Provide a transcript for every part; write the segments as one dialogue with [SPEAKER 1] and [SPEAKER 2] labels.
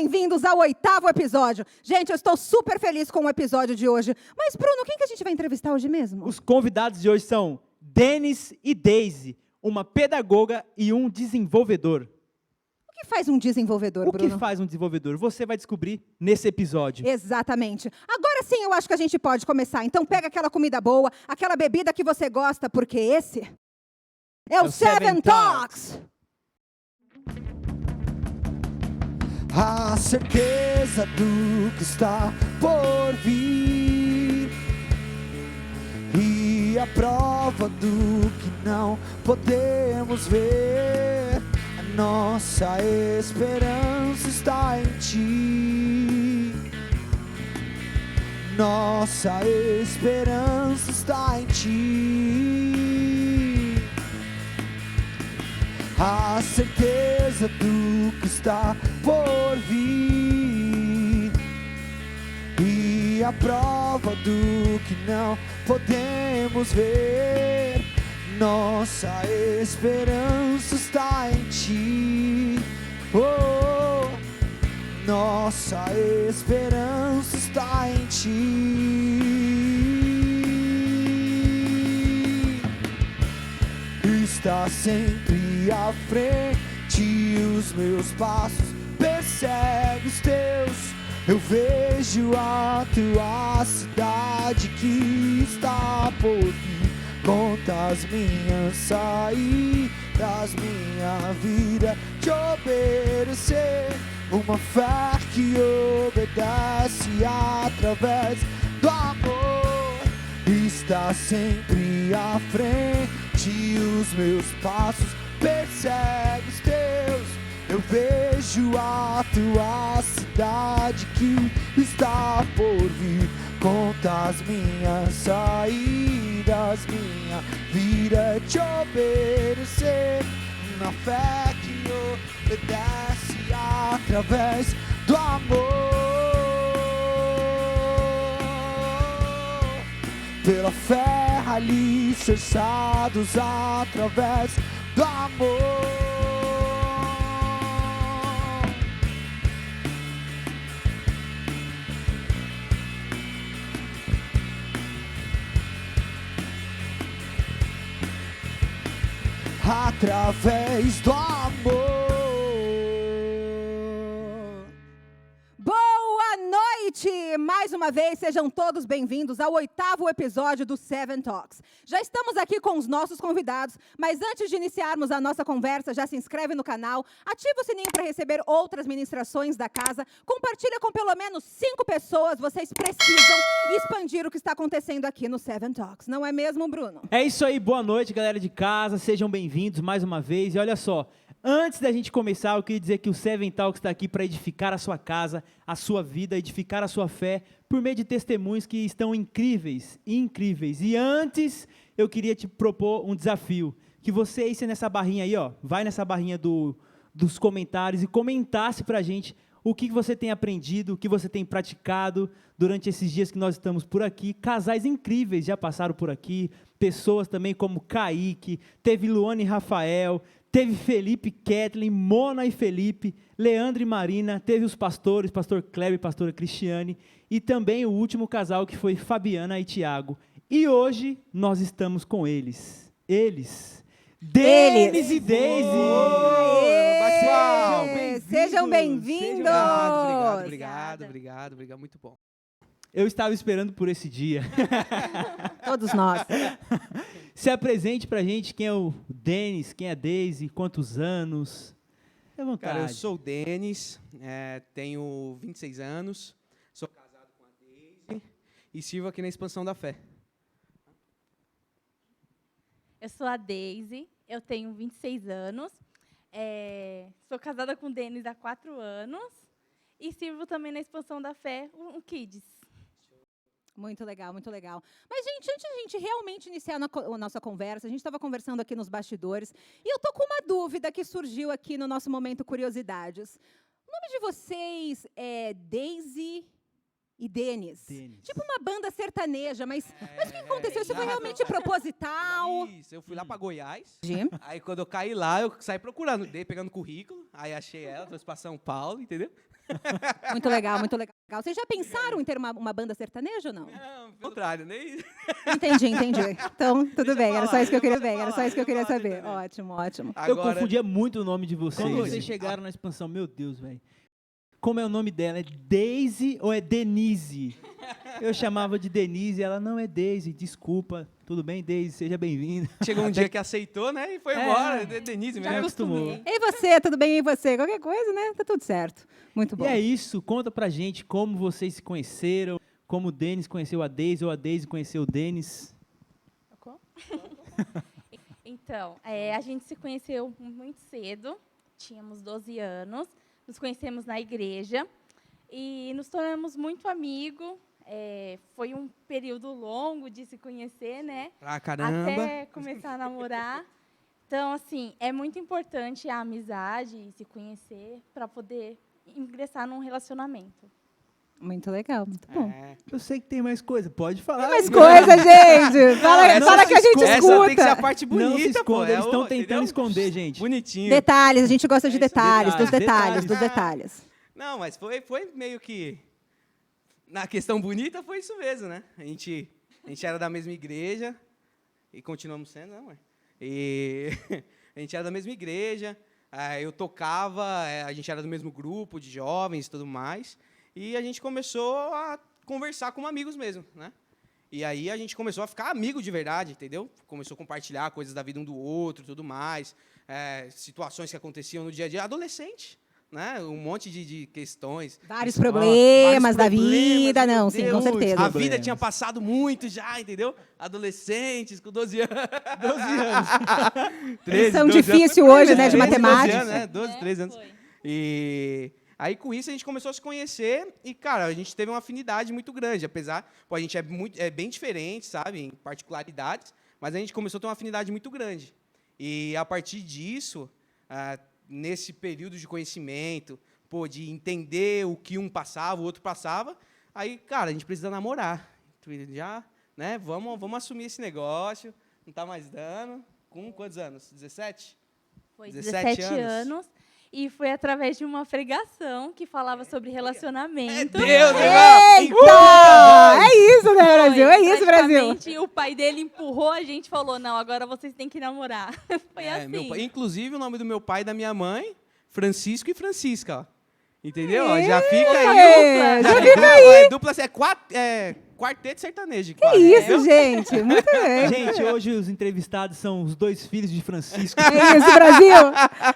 [SPEAKER 1] bem-vindos ao 8º episódio. Gente, eu estou super feliz com o episódio de hoje. Mas, Bruno, quem que a gente vai entrevistar hoje mesmo?
[SPEAKER 2] Os convidados de hoje são Denis e Daisy, uma pedagoga e um desenvolvedor.
[SPEAKER 1] O que faz um desenvolvedor, Bruno?
[SPEAKER 2] O que faz um desenvolvedor? Você vai descobrir nesse episódio.
[SPEAKER 1] Exatamente. Agora sim, eu acho que a gente pode começar. Então, pega aquela comida boa, aquela bebida que você gosta, porque esse é o Seven Talks.
[SPEAKER 3] A certeza do que está por vir e a prova do que não podemos ver. A nossa esperança está em ti. Nossa esperança está em ti. A certeza do que está por vir e a prova do que não podemos ver. Nossa esperança está em ti. Oh, nossa esperança está em ti. Está sempre à frente, os meus passos perseguem os teus. Eu vejo a tua cidade que está por vir. Conta as minhas saídas, minha vida te obedecer. Uma fé que obedece através do amor. Está sempre à frente, os meus passos perseguem os teus. Eu vejo a tua cidade que está por vir. Conta as minhas saídas, minha vida te obedecer. Uma fé que obedece através do amor. Pela fé alicerçados através do amor. Através do amor.
[SPEAKER 1] Boa noite! Mais uma vez, sejam todos bem-vindos ao 8º episódio do Seven Talks. Já estamos aqui com os nossos convidados, mas antes de iniciarmos a nossa conversa, já se inscreve no canal, ativa o sininho para receber outras ministrações da casa, compartilha com pelo menos 5 pessoas, vocês precisam expandir o que está acontecendo aqui no Seven Talks. Não é mesmo, Bruno?
[SPEAKER 2] É isso aí, boa noite, galera de casa, sejam bem-vindos mais uma vez. E olha só, antes da gente começar, eu queria dizer que o Seven Talks está aqui para edificar a sua casa, a sua vida, edificar a sua fé, por meio de testemunhos que estão incríveis, incríveis. E antes, eu queria te propor um desafio, que você isse nessa barrinha aí, ó, vai nessa barrinha dos comentários e comentasse para a gente o que você tem aprendido, o que você tem praticado durante esses dias que nós estamos por aqui. Casais incríveis já passaram por aqui, pessoas também como Kaique, teve Luane e Rafael, teve Felipe, Kathleen, Mona e Felipe, Leandro e Marina, teve os pastores, pastor Kleber e pastora Cristiane, e também o último casal que foi Fabiana e Tiago. E hoje nós estamos com eles, Denis e Daisy.
[SPEAKER 1] Sejam bem-vindos!
[SPEAKER 4] Obrigado, muito bom.
[SPEAKER 2] Eu estava esperando por esse dia.
[SPEAKER 1] Todos nós.
[SPEAKER 2] Se apresente pra gente quem é o Denis, quem é a Daisy, quantos anos. Fique à vontade.
[SPEAKER 4] Cara, eu sou o Denis, tenho 26 anos, sou casado com a Daisy e sirvo aqui na Expansão da Fé.
[SPEAKER 5] Eu sou a Daisy, eu tenho 26 anos, sou casada com o Denis há 4 anos e sirvo também na Expansão da Fé, um Kids.
[SPEAKER 1] Muito legal, muito legal. Mas, gente, antes de a gente realmente iniciar a nossa conversa, a gente estava conversando aqui nos bastidores, e eu tô com uma dúvida que surgiu aqui no nosso Momento Curiosidades. O nome de vocês é Daisy e Denis. Tipo uma banda sertaneja, mas o que aconteceu? Isso foi realmente proposital?
[SPEAKER 4] Isso, eu fui lá pra Goiás,
[SPEAKER 1] Jim?
[SPEAKER 4] aí quando eu caí lá, eu saí procurando, pegando currículo, aí achei ela, trouxe pra São Paulo, entendeu?
[SPEAKER 1] Muito legal, muito legal. Vocês já pensaram em ter uma banda sertaneja ou não?
[SPEAKER 4] Não, pelo contrário, nem...
[SPEAKER 1] Entendi. Então, tudo
[SPEAKER 4] Deixa
[SPEAKER 1] bem, era só
[SPEAKER 4] falar,
[SPEAKER 1] isso que eu queria
[SPEAKER 4] deixa
[SPEAKER 1] ver, era só
[SPEAKER 4] falar,
[SPEAKER 1] isso que eu queria
[SPEAKER 4] deixa
[SPEAKER 1] saber.
[SPEAKER 4] falar
[SPEAKER 1] Ótimo, ótimo.
[SPEAKER 2] Eu
[SPEAKER 4] Agora,
[SPEAKER 2] confundia muito o nome de vocês.
[SPEAKER 4] Quando
[SPEAKER 2] Quando vocês chegaram na expansão, meu Deus, velho. Como é o nome dela? É Daisy ou é Denise? Eu chamava de Denise, ela não é Daisy, desculpa. Tudo bem, Daisy? Seja bem-vinda.
[SPEAKER 4] chegou um dia que aceitou, né? E foi embora. Denise
[SPEAKER 2] Já
[SPEAKER 4] mesmo.
[SPEAKER 2] acostumou.
[SPEAKER 1] E você, tudo bem? E você? Qualquer coisa, né? Tá tudo certo. Muito bom.
[SPEAKER 2] E é isso, conta pra gente como vocês se conheceram, como o Denis conheceu a Daisy ou a Daisy conheceu o Denis.
[SPEAKER 5] Então, a gente se conheceu muito cedo, tínhamos 12 anos, nos conhecemos na igreja e nos tornamos muito amigos. Foi um período longo de se conhecer, né?
[SPEAKER 4] Ah, caramba.
[SPEAKER 5] Até começar a namorar. Então, assim, é muito importante a amizade, se conhecer, para poder ingressar num relacionamento.
[SPEAKER 1] Muito legal, muito bom.
[SPEAKER 4] É.
[SPEAKER 2] Eu sei que tem mais coisa, pode falar.
[SPEAKER 1] Mais coisa, gente! Fala,
[SPEAKER 4] Essa
[SPEAKER 1] fala que a gente
[SPEAKER 4] Essa tem que ser a
[SPEAKER 1] escuta.
[SPEAKER 4] parte bonita,
[SPEAKER 2] Não se
[SPEAKER 4] pô.
[SPEAKER 2] esconda, eles estão
[SPEAKER 4] entendeu?
[SPEAKER 2] tentando esconder, gente.
[SPEAKER 4] Bonitinho.
[SPEAKER 1] Detalhes, a gente gosta de
[SPEAKER 4] É isso,
[SPEAKER 1] detalhes, dos
[SPEAKER 2] detalhes,
[SPEAKER 1] detalhes, dos detalhes.
[SPEAKER 4] Não, mas foi meio que... Na questão bonita, foi isso mesmo, né? A gente era da mesma igreja, e continuamos sendo, não, ué. E a gente era da mesma igreja, eu tocava, a gente era do mesmo grupo de jovens e tudo mais, e a gente começou a conversar como amigos mesmo, né? E aí a gente começou a ficar amigo de verdade, entendeu? Começou a compartilhar coisas da vida um do outro, tudo mais, situações que aconteciam no dia a dia. Adolescente, né? Um monte de questões.
[SPEAKER 1] Vários
[SPEAKER 4] Isso,
[SPEAKER 1] problemas da
[SPEAKER 4] vários problemas,
[SPEAKER 1] vida,
[SPEAKER 4] meu
[SPEAKER 1] não, sim, com
[SPEAKER 4] Deus.
[SPEAKER 1] certeza.
[SPEAKER 4] A vida
[SPEAKER 2] Problemas.
[SPEAKER 4] tinha passado muito já, entendeu? Adolescentes com 12 anos.
[SPEAKER 2] 12 anos.
[SPEAKER 4] 13,
[SPEAKER 1] São
[SPEAKER 4] 12 anos.
[SPEAKER 1] difícil
[SPEAKER 4] Foi por aí
[SPEAKER 1] hoje, né, de
[SPEAKER 4] mesmo, 12
[SPEAKER 1] matemática.
[SPEAKER 4] anos, né? 12, 13 anos.
[SPEAKER 5] Foi.
[SPEAKER 4] E aí, com isso, a gente começou a se conhecer e, cara, a gente teve uma afinidade muito grande, apesar, pô, a gente é bem diferente, sabe, em particularidades, mas a gente começou a ter uma afinidade muito grande. E, a partir disso, nesse período de conhecimento, pô, de entender o que um passava, o outro passava, aí, cara, a gente precisa namorar. Já, né, vamos assumir esse negócio, não está mais dando. Com quantos anos? 17?
[SPEAKER 5] Foi
[SPEAKER 4] 17
[SPEAKER 5] 17 anos. E foi através de uma pregação que falava sobre relacionamento.
[SPEAKER 4] Deus, irmão!
[SPEAKER 1] Eita! É isso, né, Brasil? É isso, Brasil.
[SPEAKER 5] Praticamente, o pai dele empurrou a gente e falou, não, agora vocês têm que namorar. Foi assim.
[SPEAKER 4] Meu pai, inclusive, o nome do meu pai e da minha mãe, Francisco e Francisca, ó. Entendeu? Ó, já fica aí.
[SPEAKER 1] Já fica aí.
[SPEAKER 4] É dupla, quarteto sertanejo.
[SPEAKER 1] Que isso, gente. Muito bem.
[SPEAKER 2] Gente, hoje os entrevistados são os dois filhos de Francisco.
[SPEAKER 1] É isso, Brasil.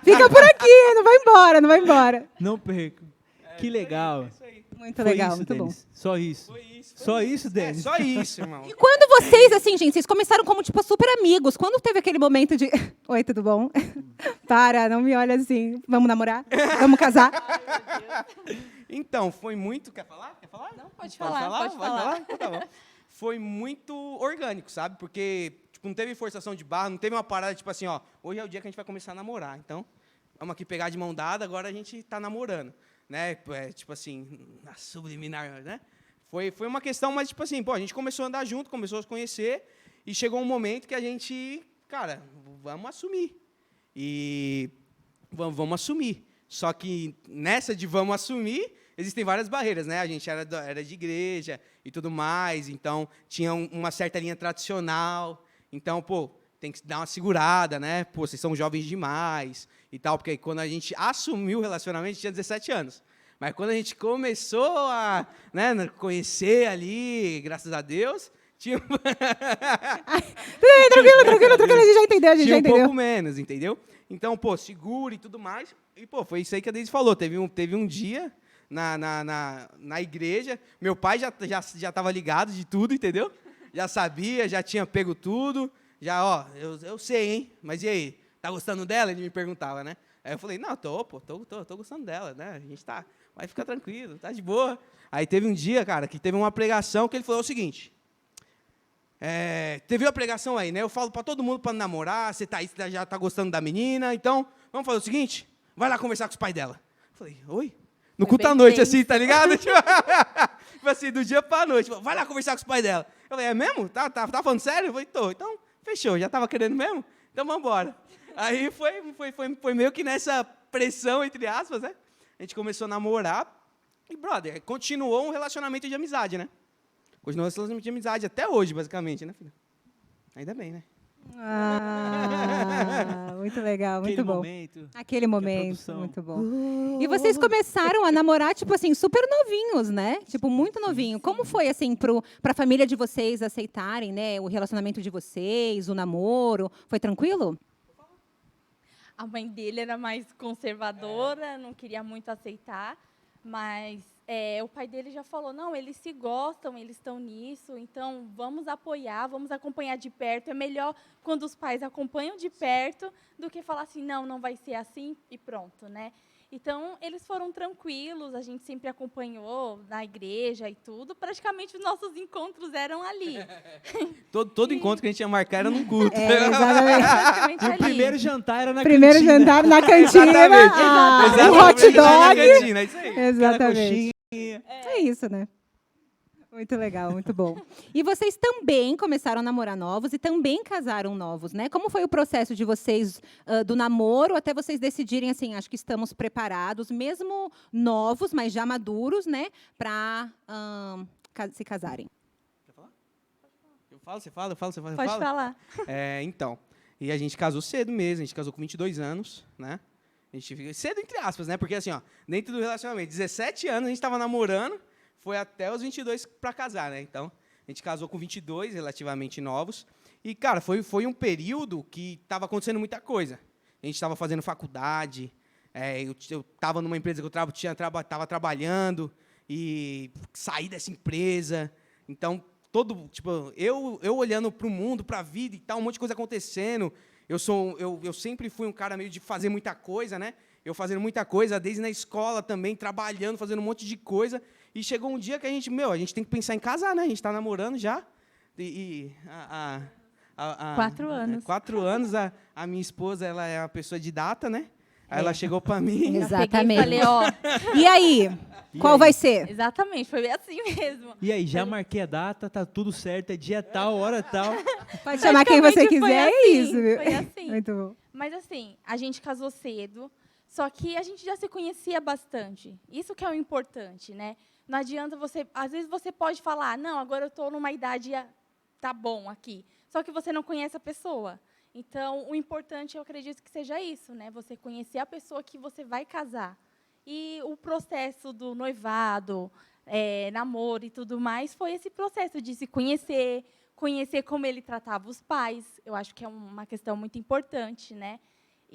[SPEAKER 1] Fica por aqui, não vai embora, não vai embora.
[SPEAKER 2] Não percam. Que legal.
[SPEAKER 1] Muito
[SPEAKER 2] Foi
[SPEAKER 1] legal,
[SPEAKER 2] isso,
[SPEAKER 1] muito bom.
[SPEAKER 2] Denis. Só isso.
[SPEAKER 4] Foi isso.
[SPEAKER 2] Só isso, Denis?
[SPEAKER 4] Só isso, irmão.
[SPEAKER 1] E quando vocês, assim, gente, vocês começaram como, tipo, super amigos, quando teve aquele momento de... Oi, tudo bom? Para, não me olha assim. Vamos namorar? Vamos casar?
[SPEAKER 4] Então, foi muito... Quer falar?
[SPEAKER 5] Não, pode falar, pode falar.
[SPEAKER 4] Então tá bom. Foi muito orgânico, sabe? Porque tipo, não teve forçação de barra, não teve uma parada, tipo assim, ó, hoje é o dia que a gente vai começar a namorar. Então, vamos aqui pegar de mão dada, agora a gente tá namorando. Né? Tipo assim, na subliminar, né? Foi uma questão, mas tipo assim, pô, a gente começou a andar junto, começou a se conhecer, e chegou um momento que a gente, cara, vamos assumir. E vamos assumir. Só que nessa de vamos assumir, existem várias barreiras, né? A gente era de igreja e tudo mais, então tinha uma certa linha tradicional. Então, pô, tem que dar uma segurada, né? Pô, vocês são jovens demais e tal, porque quando a gente assumiu o relacionamento, a gente tinha 17 anos. Mas quando a gente começou a, né, conhecer ali, graças a Deus, tinha
[SPEAKER 1] Tranquilo, a gente já entendeu,
[SPEAKER 4] tinha um pouco menos, entendeu? Então, pô, segura e tudo mais. E, pô, foi isso aí que a Deise falou. Teve um dia na igreja, meu pai já estava ligado de tudo, entendeu? Já sabia, já tinha pego tudo. Já, ó, eu sei, hein? Mas e aí? Tá gostando dela? Ele me perguntava, né? Aí eu falei, não, tô gostando dela, né? A gente tá, vai ficar tranquilo, tá de boa. Aí teve um dia, cara, que teve uma pregação que ele falou o seguinte, teve uma pregação aí, né? Eu falo para todo mundo para namorar, você tá aí, você já tá gostando da menina, então, vamos fazer o seguinte, vai lá conversar com os pais dela. Eu falei, oi? No culto à noite, assim, tá ligado? Tipo assim, do dia pra noite, vai lá conversar com os pais dela. Eu falei, é mesmo? Tá falando sério? Eu falei, tô, então, fechou, já tava querendo mesmo? Então, vamos embora. Aí foi meio que nessa pressão, entre aspas, né? A gente começou a namorar E, brother, continuou um relacionamento de amizade, né? Continuou um relacionamento de amizade até hoje, basicamente, né, filho? Ainda bem, né?
[SPEAKER 1] Muito legal,
[SPEAKER 2] Aquele
[SPEAKER 1] muito bom.
[SPEAKER 2] momento.
[SPEAKER 1] Aquele momento,
[SPEAKER 2] produção.
[SPEAKER 1] muito bom. E vocês começaram a namorar, tipo assim, super novinhos, né? Tipo, muito novinho. Como foi, assim, pra família de vocês aceitarem, né? O relacionamento de vocês, o namoro? Foi tranquilo?
[SPEAKER 5] A mãe dele era mais conservadora, não queria muito aceitar, mas o pai dele já falou, não, eles se gostam, eles estão nisso, então vamos apoiar, vamos acompanhar de perto. É melhor quando os pais acompanham de perto do que falar assim, não, não vai ser assim e pronto, né? Então, eles foram tranquilos, a gente sempre acompanhou na igreja e tudo. Praticamente, os nossos encontros eram ali.
[SPEAKER 4] Todo encontro que a gente ia marcar era num culto.
[SPEAKER 1] Exatamente.
[SPEAKER 5] Praticamente
[SPEAKER 2] E o
[SPEAKER 5] ali.
[SPEAKER 2] primeiro jantar era na
[SPEAKER 1] Primeiro
[SPEAKER 2] cantina.
[SPEAKER 1] jantar na cantina,
[SPEAKER 4] Exatamente.
[SPEAKER 1] um hot dog.
[SPEAKER 4] Na cantina, é isso aí.
[SPEAKER 2] Aquela
[SPEAKER 1] Exatamente.
[SPEAKER 2] coxinha.
[SPEAKER 1] É isso, né? Muito legal, muito bom. E vocês também começaram a namorar novos e também casaram novos, né? Como foi o processo de vocês, do namoro, até vocês decidirem, assim, acho que estamos preparados, mesmo novos, mas já maduros, né? Para se casarem.
[SPEAKER 4] Eu falo, você fala, eu falo, você fala,
[SPEAKER 5] Pode falar.
[SPEAKER 4] Então, e a gente casou cedo mesmo, a gente casou com 22 anos, né? A gente fica cedo entre aspas, né? Porque assim, ó, dentro do relacionamento, 17 anos a gente estava namorando, foi até os 22 para casar, né? Então, a gente casou com 22, relativamente novos. E, cara, foi um período que estava acontecendo muita coisa. A gente estava fazendo faculdade, eu estava numa empresa que eu estava trabalhando e saí dessa empresa. Então, eu olhando para o mundo, para a vida e tal, um monte de coisa acontecendo. Eu sempre fui um cara meio de fazer muita coisa, né? Eu fazendo muita coisa, desde na escola também, trabalhando, fazendo um monte de coisa. E chegou um dia que a gente tem que pensar em casar, né? A gente está namorando já.
[SPEAKER 5] 4 anos.
[SPEAKER 4] 4 anos, a minha esposa, ela é uma pessoa de data, né? Aí ela chegou para mim.
[SPEAKER 1] Exatamente.
[SPEAKER 5] Peguei e falei, ó,
[SPEAKER 1] E aí? Qual vai ser?
[SPEAKER 5] exatamente, foi assim mesmo.
[SPEAKER 2] E aí, já marquei a data, tá tudo certo, é dia tal, hora tal.
[SPEAKER 1] Pode chamar quem você
[SPEAKER 5] Praticamente foi
[SPEAKER 1] quiser, é
[SPEAKER 5] assim,
[SPEAKER 1] isso. Viu?
[SPEAKER 5] foi assim.
[SPEAKER 1] Muito bom.
[SPEAKER 5] Mas assim, a gente casou cedo, só que a gente já se conhecia bastante. Isso que é o importante, né? Não adianta você... Às vezes você pode falar, não, agora eu estou numa idade, tá bom aqui. Só que você não conhece a pessoa. Então, o importante, eu acredito que seja isso, né? Você conhecer a pessoa que você vai casar. E o processo do noivado, namoro e tudo mais, foi esse processo de se conhecer, conhecer como ele tratava os pais. Eu acho que é uma questão muito importante, né?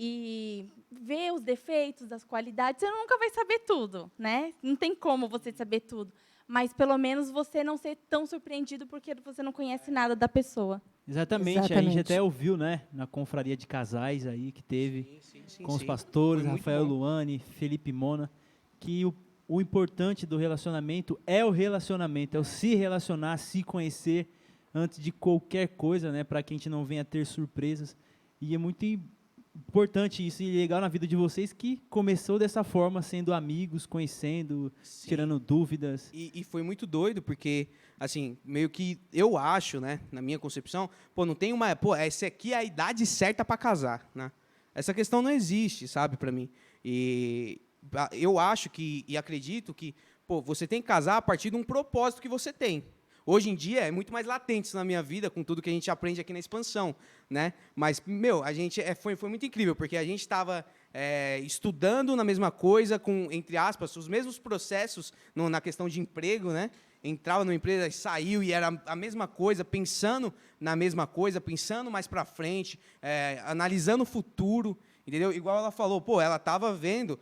[SPEAKER 5] E ver os defeitos, as qualidades. Você nunca vai saber tudo, né? Não tem como você saber tudo. Mas, pelo menos, você não ser tão surpreendido porque você não conhece nada da pessoa.
[SPEAKER 2] Exatamente, a
[SPEAKER 1] Exatamente.
[SPEAKER 2] gente até ouviu, né, na confraria de casais aí que teve com os pastores,
[SPEAKER 4] Foi muito
[SPEAKER 2] Rafael
[SPEAKER 4] bom.
[SPEAKER 2] Luane, Felipe Mona, que o importante do relacionamento é o relacionamento, é o se relacionar, se conhecer antes de qualquer coisa, né, para que a gente não venha ter surpresas. E é muito importante isso e legal na vida de vocês que começou dessa forma, sendo amigos, conhecendo,
[SPEAKER 4] Sim.
[SPEAKER 2] tirando dúvidas.
[SPEAKER 4] E foi muito doido, porque, assim, meio que eu acho, né, na minha concepção, não tem uma... essa aqui é a idade certa para casar, né? Essa questão não existe, sabe, para mim. E eu acho e acredito que, você tem que casar a partir de um propósito que você tem. Hoje em dia é muito mais latente isso na minha vida, com tudo que a gente aprende aqui na expansão, né? Mas, a gente foi muito incrível, porque a gente estava estudando na mesma coisa, com, entre aspas, os mesmos processos na questão de emprego, né? Entrava numa empresa e saiu e era a mesma coisa, pensando na mesma coisa, pensando mais para frente, analisando o futuro, entendeu? Igual ela falou, ela estava vendo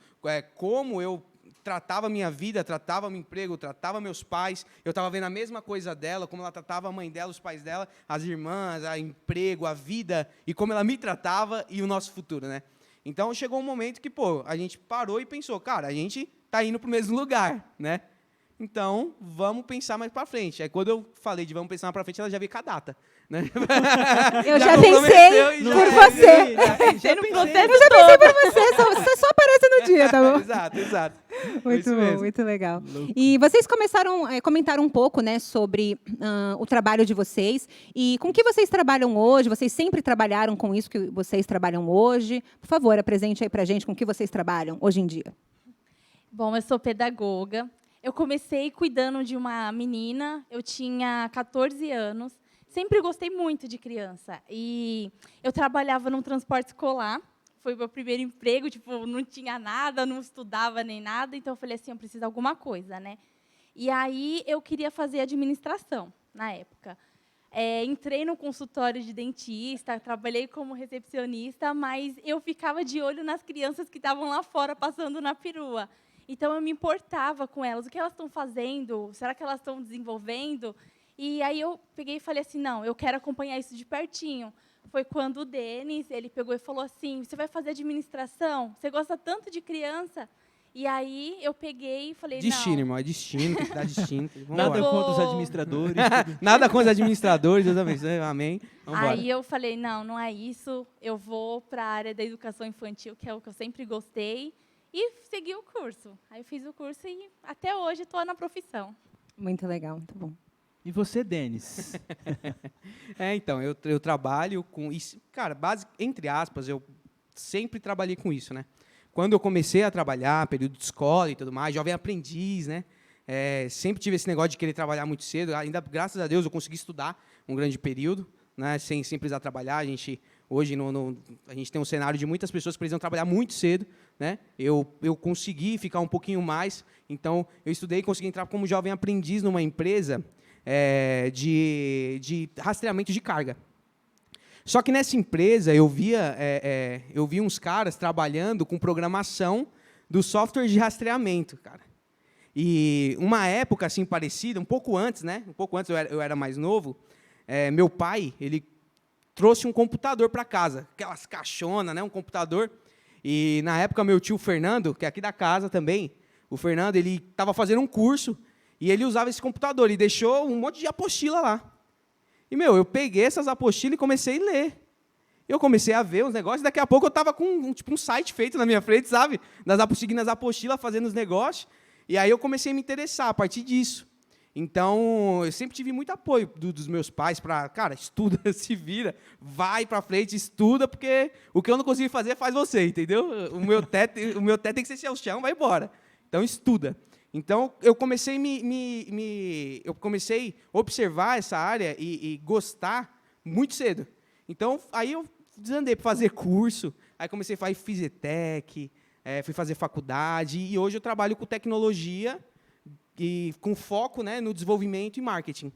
[SPEAKER 4] como eu tratava a minha vida, tratava meu emprego, tratava meus pais, eu estava vendo a mesma coisa dela, como ela tratava a mãe dela, os pais dela, as irmãs, o emprego, a vida, e como ela me tratava e o nosso futuro, né? Então, chegou um momento que, a gente parou e pensou, cara, a gente está indo para o mesmo lugar, né? Então, vamos pensar mais para frente. Aí, quando eu falei de vamos pensar mais para frente, ela já veio com a data, né?
[SPEAKER 1] Eu já pensei por você.
[SPEAKER 2] Já
[SPEAKER 5] Você no
[SPEAKER 2] pensei.
[SPEAKER 5] processo
[SPEAKER 1] Eu já pensei por você, você só aparece no dia, tá bom?
[SPEAKER 4] Exato.
[SPEAKER 1] Muito
[SPEAKER 4] Isso
[SPEAKER 1] bom,
[SPEAKER 4] mesmo.
[SPEAKER 1] muito legal. E vocês comentaram um pouco, né, sobre o trabalho de vocês e com que vocês trabalham hoje. Vocês sempre trabalharam com isso que vocês trabalham hoje? Por favor, apresente aí pra gente com que vocês trabalham hoje em dia.
[SPEAKER 5] Bom, eu sou pedagoga. eu comecei cuidando de uma menina, eu tinha 14 anos, sempre gostei muito de criança. E eu trabalhava num transporte escolar, foi o meu primeiro emprego, tipo, não tinha nada, não estudava nem nada, então eu falei assim, eu preciso de alguma coisa, né? E aí eu queria fazer administração, na época. Entrei no consultório de dentista, trabalhei como recepcionista, mas eu ficava de olho nas crianças que estavam lá fora, passando na perua. Então, eu me importava com elas. O que elas estão fazendo? Será que elas estão desenvolvendo? E aí eu peguei e falei assim, não, eu quero acompanhar isso de pertinho. Foi quando o Denis, ele pegou e falou assim, você vai fazer administração? Você gosta tanto de criança? E aí eu peguei e falei,
[SPEAKER 4] Destino,
[SPEAKER 5] não.
[SPEAKER 4] irmão, é destino, tem que dar destino.
[SPEAKER 2] Nada
[SPEAKER 5] vou-
[SPEAKER 2] contra os administradores.
[SPEAKER 4] Nada com os administradores, Deus abençoe, amém. Vamos embora.
[SPEAKER 5] Aí eu falei, não é isso, eu vou para a área da educação infantil, que é o que eu sempre gostei, e segui o curso. Aí eu fiz o curso e até hoje estou na profissão.
[SPEAKER 1] Muito legal, muito bom.
[SPEAKER 2] E você, Denis?
[SPEAKER 4] Então, eu trabalho com isso. Cara, entre aspas, eu sempre trabalhei com isso, né? Quando eu comecei a trabalhar, período de escola e tudo mais, jovem aprendiz, né? Sempre tive esse negócio de querer trabalhar muito cedo. Ainda, graças a Deus, eu consegui estudar um grande período, né? Sem precisar trabalhar. Hoje, a gente tem um cenário de muitas pessoas que precisam trabalhar muito cedo, né? Eu consegui ficar um pouquinho mais. Então, eu estudei e consegui entrar como jovem aprendiz numa empresa de rastreamento de carga. Só que nessa empresa eu vi uns caras trabalhando com programação do software de rastreamento, cara. E uma época assim parecida, um pouco antes, né? Um pouco antes eu era mais novo. Meu pai, ele trouxe um computador para casa, aquelas caixonas, né? Um computador. E na época meu tio Fernando, que é aqui da casa também, o Fernando, ele estava fazendo um curso e ele usava esse computador e deixou um monte de apostila lá. E, eu peguei essas apostilas e comecei a ler. Eu comecei a ver os negócios, e daqui a pouco eu estava com um site feito na minha frente, sabe? Seguindo as apostilas, fazendo os negócios. E aí eu comecei a me interessar a partir disso. Então, eu sempre tive muito apoio dos meus pais para, cara, estuda, se vira, vai para frente, estuda, porque o que eu não consigo fazer, faz você, entendeu? O meu teto tem que ser ao chão, vai embora. Então, estuda. Então, eu comecei eu comecei a observar essa área e gostar muito cedo. Então, aí eu desandei para fazer curso, aí comecei a fazer Fizetec, fui fazer faculdade, e hoje eu trabalho com tecnologia e com foco, né, no desenvolvimento e marketing.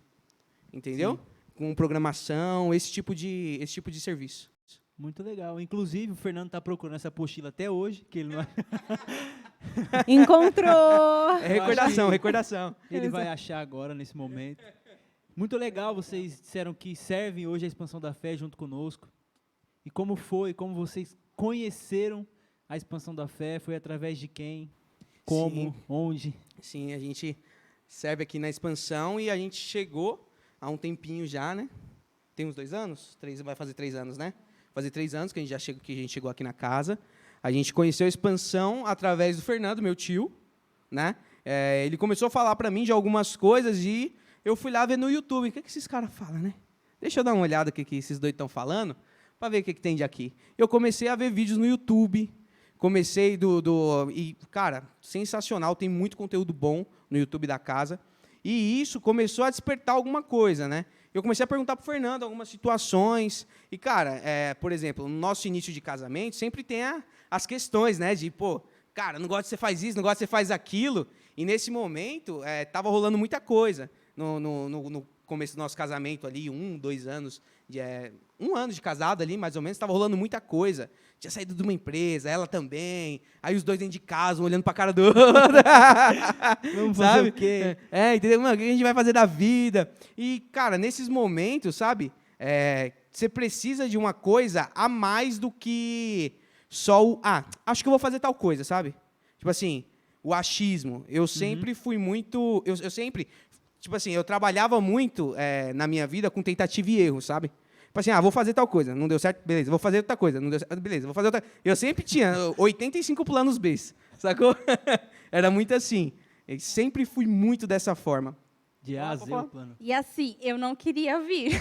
[SPEAKER 4] Entendeu? Sim. Com programação, esse tipo de serviço.
[SPEAKER 2] Muito legal. Inclusive, o Fernando está procurando essa apostila até hoje, que ele não...
[SPEAKER 1] Encontrou!
[SPEAKER 4] Recordação.
[SPEAKER 2] Ele vai achar agora, nesse momento. Muito legal, vocês disseram que servem hoje a expansão da fé junto conosco. E como vocês conheceram a expansão da fé? Foi através de quem? Como?
[SPEAKER 4] Sim.
[SPEAKER 2] Onde?
[SPEAKER 4] Sim, a gente serve aqui na expansão e a gente chegou há um tempinho já, né? Tem uns 2 anos? Vai fazer 3 anos, né? Fazer 3 anos que a gente chegou aqui na casa. A gente conheceu a expansão através do Fernando, meu tio, né? Ele começou a falar para mim de algumas coisas e eu fui lá ver no YouTube. O que esses caras falam, né? Deixa eu dar uma olhada no que esses dois estão falando, para ver o que tem de aqui. Eu comecei a ver vídeos no YouTube. Comecei e, cara, sensacional. Tem muito conteúdo bom no YouTube da casa. E isso começou a despertar alguma coisa, né? Eu comecei a perguntar para o Fernando algumas situações. E, cara, por exemplo, no nosso início de casamento, sempre tem as questões, né? De, cara, não gosto de você faz isso, não gosto de você faz aquilo. E, nesse momento, estava rolando muita coisa. No começo do nosso casamento ali, 2 anos, 1 ano de casado ali, mais ou menos, estava rolando muita coisa. Tinha saído de uma empresa, ela também. Aí os dois dentro de casa, um olhando para a cara do outro.
[SPEAKER 2] Vamos fazer o quê?
[SPEAKER 4] Entendeu? Mano, o que a gente vai fazer da vida? E, cara, nesses momentos, sabe? Você precisa de uma coisa a mais do que só acho que eu vou fazer tal coisa, sabe? Tipo assim, o achismo. Eu sempre fui muito... Eu sempre... Tipo assim, eu trabalhava muito na minha vida com tentativa e erro, sabe? Tipo assim, vou fazer tal coisa, não deu certo, beleza, vou fazer outra coisa, não deu certo, beleza, vou fazer outra... Eu sempre tinha 85 planos B, sacou? Era muito assim. Eu sempre fui muito dessa forma.
[SPEAKER 2] De A a Z o plano.
[SPEAKER 5] E assim, eu não queria vir.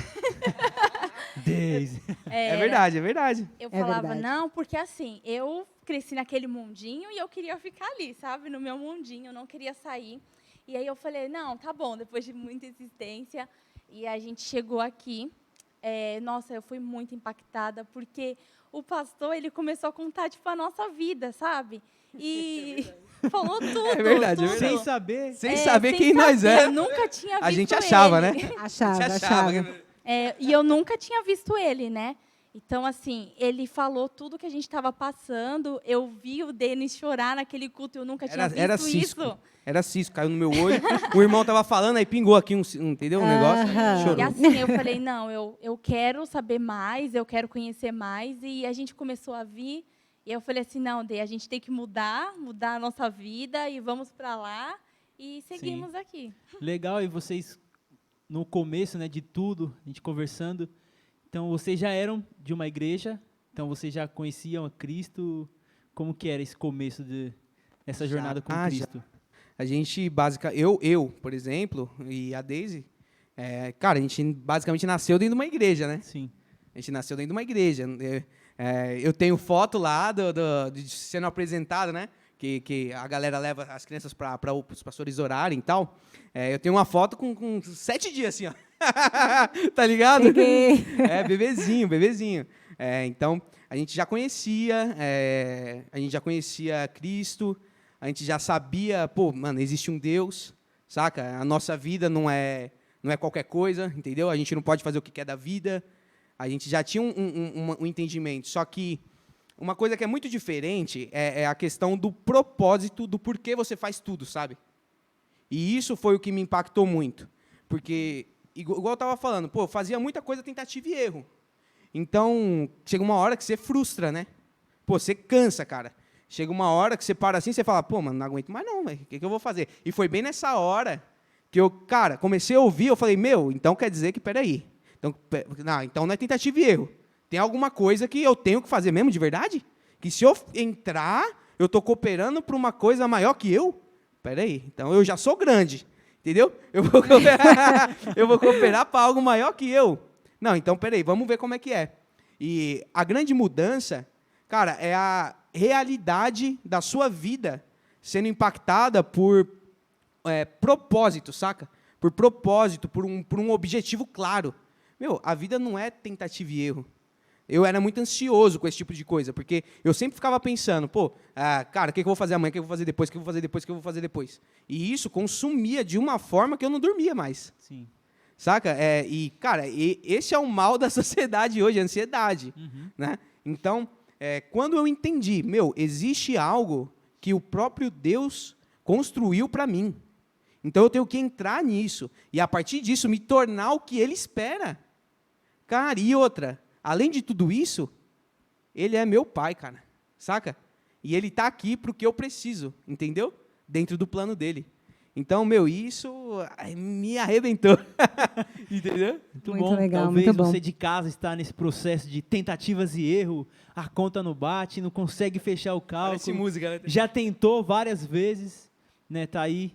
[SPEAKER 2] Desde.
[SPEAKER 4] É verdade, é verdade.
[SPEAKER 5] Eu falava,
[SPEAKER 1] verdade.
[SPEAKER 5] não, porque assim, eu cresci naquele mundinho e eu queria ficar ali, sabe? No meu mundinho, eu não queria sair. E aí eu falei, não, tá bom, depois de muita insistência. E a gente chegou aqui. Nossa, eu fui muito impactada, porque o pastor, ele começou a contar, tipo, a nossa vida, sabe? E falou tudo.
[SPEAKER 4] É verdade,
[SPEAKER 5] tudo.
[SPEAKER 2] Sem saber.
[SPEAKER 4] Sem saber quem
[SPEAKER 5] sem
[SPEAKER 4] nós
[SPEAKER 5] saber.
[SPEAKER 4] é.
[SPEAKER 5] Eu nunca tinha visto
[SPEAKER 4] A gente achava,
[SPEAKER 5] ele.
[SPEAKER 4] né?
[SPEAKER 1] Achava.
[SPEAKER 5] E eu nunca tinha visto ele, né? Então, assim, ele falou tudo que a gente estava passando. Eu vi o Denis chorar naquele culto, eu nunca tinha visto
[SPEAKER 4] Era
[SPEAKER 5] isso.
[SPEAKER 4] cisco. Era cisco, caiu no meu olho. O irmão tava falando, aí pingou aqui, entendeu? Um negócio.
[SPEAKER 1] Aham.
[SPEAKER 5] E
[SPEAKER 4] Chorou.
[SPEAKER 5] assim, eu falei, não, eu quero saber mais, eu quero conhecer mais. E a gente começou a vir. E eu falei assim, não, Dê, a gente tem que mudar a nossa vida e vamos para lá. E seguimos aqui.
[SPEAKER 2] Legal, e vocês, no começo, né, de tudo, a gente conversando, então vocês já eram de uma igreja, então vocês já conheciam a Cristo, como que era esse começo dessa jornada com Cristo?
[SPEAKER 4] A gente, eu, por exemplo, e a Daisy, cara, a gente basicamente nasceu dentro de uma igreja, né?
[SPEAKER 2] Sim.
[SPEAKER 4] A gente nasceu dentro de uma igreja. Eu tenho foto lá de sendo apresentado, né? Que a galera leva as crianças para os pastores orarem e tal. Eu tenho uma foto com 7 dias, assim, ó. Tá ligado?
[SPEAKER 1] Peguei.
[SPEAKER 4] Bebezinho. Então, a gente já conhecia Cristo, a gente já sabia, pô, mano, existe um Deus, saca? A nossa vida não é qualquer coisa, entendeu? A gente não pode fazer o que quer da vida. A gente já tinha um entendimento, só que uma coisa que é muito diferente é a questão do propósito, do porquê você faz tudo, sabe? E isso foi o que me impactou muito. Porque, igual eu estava falando, pô, eu fazia muita coisa tentativa e erro. Então, chega uma hora que você frustra, né? Pô, você cansa, cara. Chega uma hora que você para assim, você fala, pô, mano, não aguento mais não, velho. O que eu vou fazer? E foi bem nessa hora que eu, cara, comecei a ouvir, eu falei, meu, então quer dizer que, peraí. Então não é tentativa e erro. Tem alguma coisa que eu tenho que fazer mesmo de verdade? Que se eu entrar, eu estou cooperando para uma coisa maior que eu? Peraí, então eu já sou grande, entendeu? Eu vou cooperar para algo maior que eu. Não, então peraí, vamos ver como é que é. E a grande mudança, cara, é a realidade da sua vida sendo impactada por propósito, saca? Por propósito, por um objetivo claro. Meu, a vida não é tentativa e erro. Eu era muito ansioso com esse tipo de coisa, porque eu sempre ficava pensando, pô, cara, o que eu vou fazer amanhã, o que eu vou fazer depois, o que eu vou fazer depois, o que eu vou fazer depois. E isso consumia de uma forma que eu não dormia mais.
[SPEAKER 2] Sim.
[SPEAKER 4] Saca? Cara, esse é o mal da sociedade hoje, a ansiedade.
[SPEAKER 2] Uhum.
[SPEAKER 4] Né? Então, quando eu entendi, meu, existe algo que o próprio Deus construiu para mim. Então, eu tenho que entrar nisso. E, a partir disso, me tornar o que Ele espera. Cara, e outra, além de tudo isso, Ele é meu pai, cara. Saca? E Ele está aqui para o que eu preciso, entendeu? Dentro do plano dele. Então, meu, isso me arrebentou. Entendeu?
[SPEAKER 2] Muito
[SPEAKER 1] Muito
[SPEAKER 2] bom.
[SPEAKER 1] legal,
[SPEAKER 2] Talvez
[SPEAKER 1] muito bom.
[SPEAKER 2] você de casa está nesse processo de tentativas e erro, a conta não bate, não consegue fechar o
[SPEAKER 4] Parece
[SPEAKER 2] cálculo.
[SPEAKER 4] música, né?
[SPEAKER 2] Já tentou várias vezes, né? Tá aí.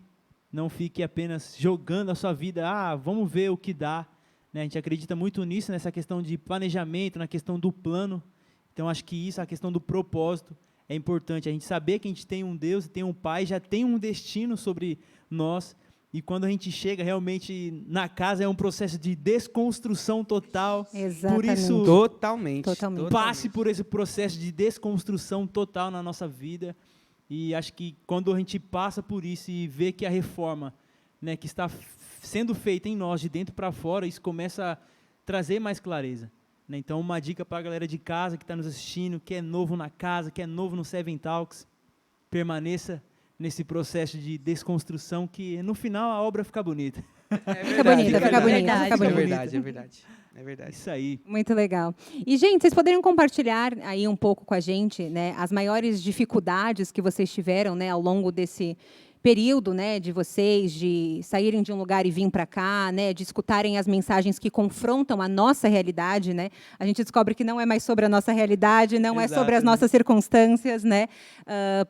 [SPEAKER 2] Não fique apenas jogando a sua vida. Vamos ver o que dá. Né? A gente acredita muito nisso, nessa questão de planejamento, na questão do plano. Então, acho que isso, a questão do propósito, é importante. A gente saber que a gente tem um Deus, tem um Pai, já tem um destino sobre nós. E quando a gente chega realmente na casa, é um processo de desconstrução total.
[SPEAKER 1] Exatamente.
[SPEAKER 2] Por isso,
[SPEAKER 4] Totalmente.
[SPEAKER 2] passe por esse processo de desconstrução total na nossa vida. E acho que quando a gente passa por isso e vê que a reforma, né, que está sendo feita em nós, de dentro para fora, isso começa a trazer mais clareza. Né? Então, uma dica para a galera de casa que está nos assistindo, que é novo na casa, que é novo no Seven Talks, permaneça nesse processo de desconstrução, que no final a obra fica bonita.
[SPEAKER 1] Fica bonita, fica bonita, fica bonita.
[SPEAKER 4] É verdade.
[SPEAKER 2] Isso aí.
[SPEAKER 1] Muito legal. E, gente, vocês poderiam compartilhar aí um pouco com a gente, né, as maiores dificuldades que vocês tiveram, né, ao longo desse período, né, de vocês, de saírem de um lugar e vir para cá, né, de escutarem as mensagens que confrontam a nossa realidade, né? A gente descobre que não é mais sobre a nossa realidade, não é sobre as nossas circunstâncias, né?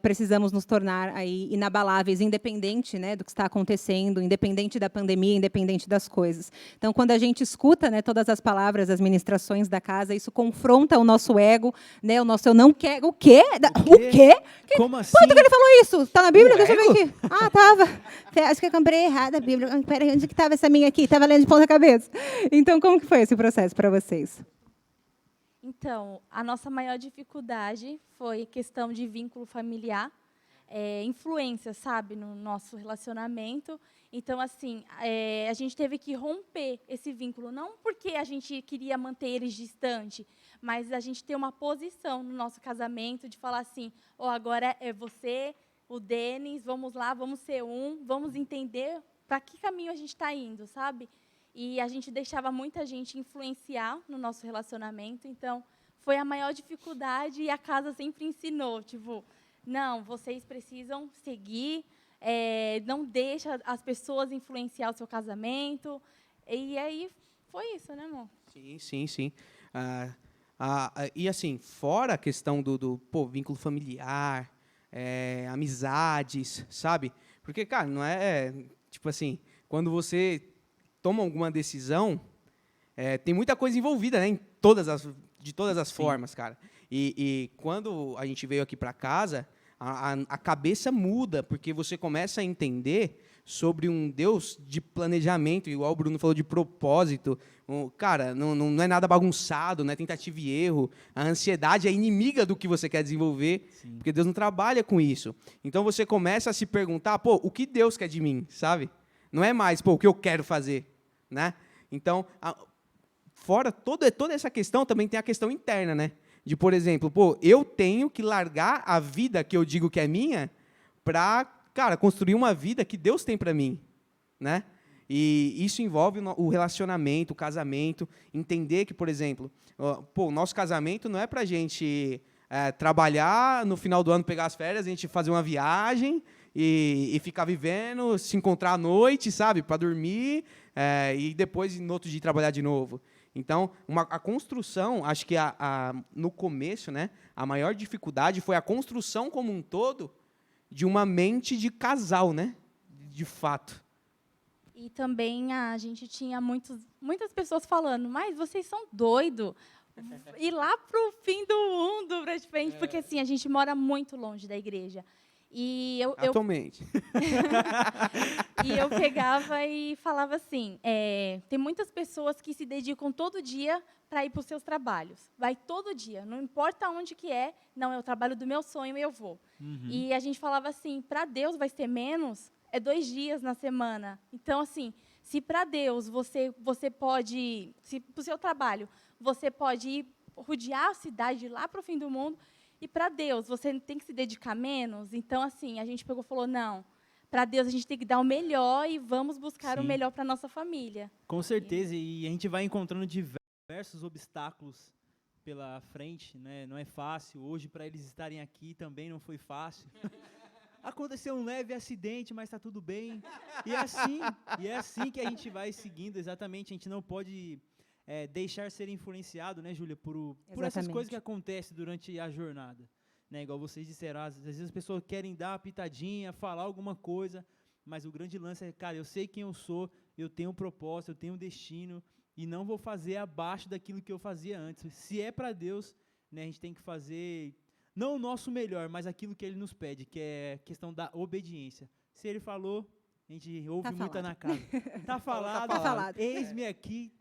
[SPEAKER 1] Precisamos nos tornar aí inabaláveis, independente, né, do que está acontecendo, independente da pandemia, independente das coisas. Então, quando a gente escuta, né, todas as palavras, as ministrações da casa, isso confronta o nosso ego, né? O nosso eu não quero. O quê? O quê?
[SPEAKER 2] Como assim?
[SPEAKER 1] Quanto que ele falou isso? Está na Bíblia? Deixa eu ver aqui. Ah, tava. Acho que eu comprei errado a Bíblia. Peraí, onde que estava essa minha aqui? Estava lendo de ponta cabeça. Então, como que foi esse processo para vocês?
[SPEAKER 5] Então, a nossa maior dificuldade foi a questão de vínculo familiar, influência, sabe, no nosso relacionamento. Então, assim, a gente teve que romper esse vínculo, não porque a gente queria manter eles distante, mas a gente ter uma posição no nosso casamento de falar assim, agora é você, o Denis, vamos lá, vamos ser vamos entender para que caminho a gente está indo, sabe? E a gente deixava muita gente influenciar no nosso relacionamento, então foi a maior dificuldade e a casa sempre ensinou, tipo, não, vocês precisam seguir, não deixa as pessoas influenciar o seu casamento. E aí foi isso, né, amor?
[SPEAKER 4] Sim. E assim, fora a questão do vínculo familiar, amizades, sabe? Porque, cara, não é, tipo assim, quando você toma alguma decisão, tem muita coisa envolvida, né, de todas as formas, cara. E quando a gente veio aqui para casa, a cabeça muda, porque você começa a entender sobre um Deus de planejamento, igual o Bruno falou, de propósito. Cara, não é nada bagunçado, não é tentativa e erro. A ansiedade é inimiga do que você quer desenvolver, porque Deus não trabalha com isso. Então você começa a se perguntar, o que Deus quer de mim, sabe? Não é mais, o que eu quero fazer, né? Então, fora toda essa questão, também tem a questão interna, né? De, por exemplo, eu tenho que largar a vida que eu digo que é minha para, cara, construir uma vida que Deus tem para mim, né? E isso envolve o relacionamento, o casamento, entender que, por exemplo, o nosso casamento não é para a gente trabalhar, no final do ano pegar as férias, a gente fazer uma viagem e ficar vivendo, se encontrar à noite, sabe, para dormir, e depois, no outro dia, trabalhar de novo. Então, a construção, acho que no começo, né, a maior dificuldade foi a construção como um todo de uma mente de casal, né, de fato.
[SPEAKER 5] E também a gente tinha muitas pessoas falando, mas vocês são doidos, ir lá para o fim do mundo, praticamente, porque assim, a gente mora muito longe da igreja. E
[SPEAKER 4] Atualmente.
[SPEAKER 5] E eu pegava e falava assim, tem muitas pessoas que se dedicam todo dia para ir para os seus trabalhos. Vai todo dia, não importa onde que não, é o trabalho do meu sonho, eu vou. Uhum. E a gente falava assim, para Deus vai ser menos, 2 dias na semana. Então, assim, se para Deus você pode, se para o seu trabalho, você pode ir rodear a cidade lá para o fim do mundo, e para Deus, você tem que se dedicar menos. Então, assim, a gente pegou e falou, não, para Deus a gente tem que dar o melhor e vamos buscar o melhor para a nossa família.
[SPEAKER 2] Com certeza, e a gente vai encontrando diversos obstáculos pela frente, né? Não é fácil. Hoje, para eles estarem aqui, também não foi fácil. Aconteceu um leve acidente, mas está tudo bem. E é assim que a gente vai seguindo, exatamente. A gente não pode deixar ser influenciado, né, Júlia, por essas coisas que acontecem durante a jornada. Né, igual vocês disseram, às vezes as pessoas querem dar uma pitadinha, falar alguma coisa, mas o grande lance é, cara, eu sei quem eu sou, eu tenho um propósito, eu tenho um destino, e não vou fazer abaixo daquilo que eu fazia antes. Se é para Deus, né, a gente tem que fazer, não o nosso melhor, mas aquilo que Ele nos pede, que é a questão da obediência. Se Ele falou, a gente ouve muito na casa. Tá falado. Eis-me aqui.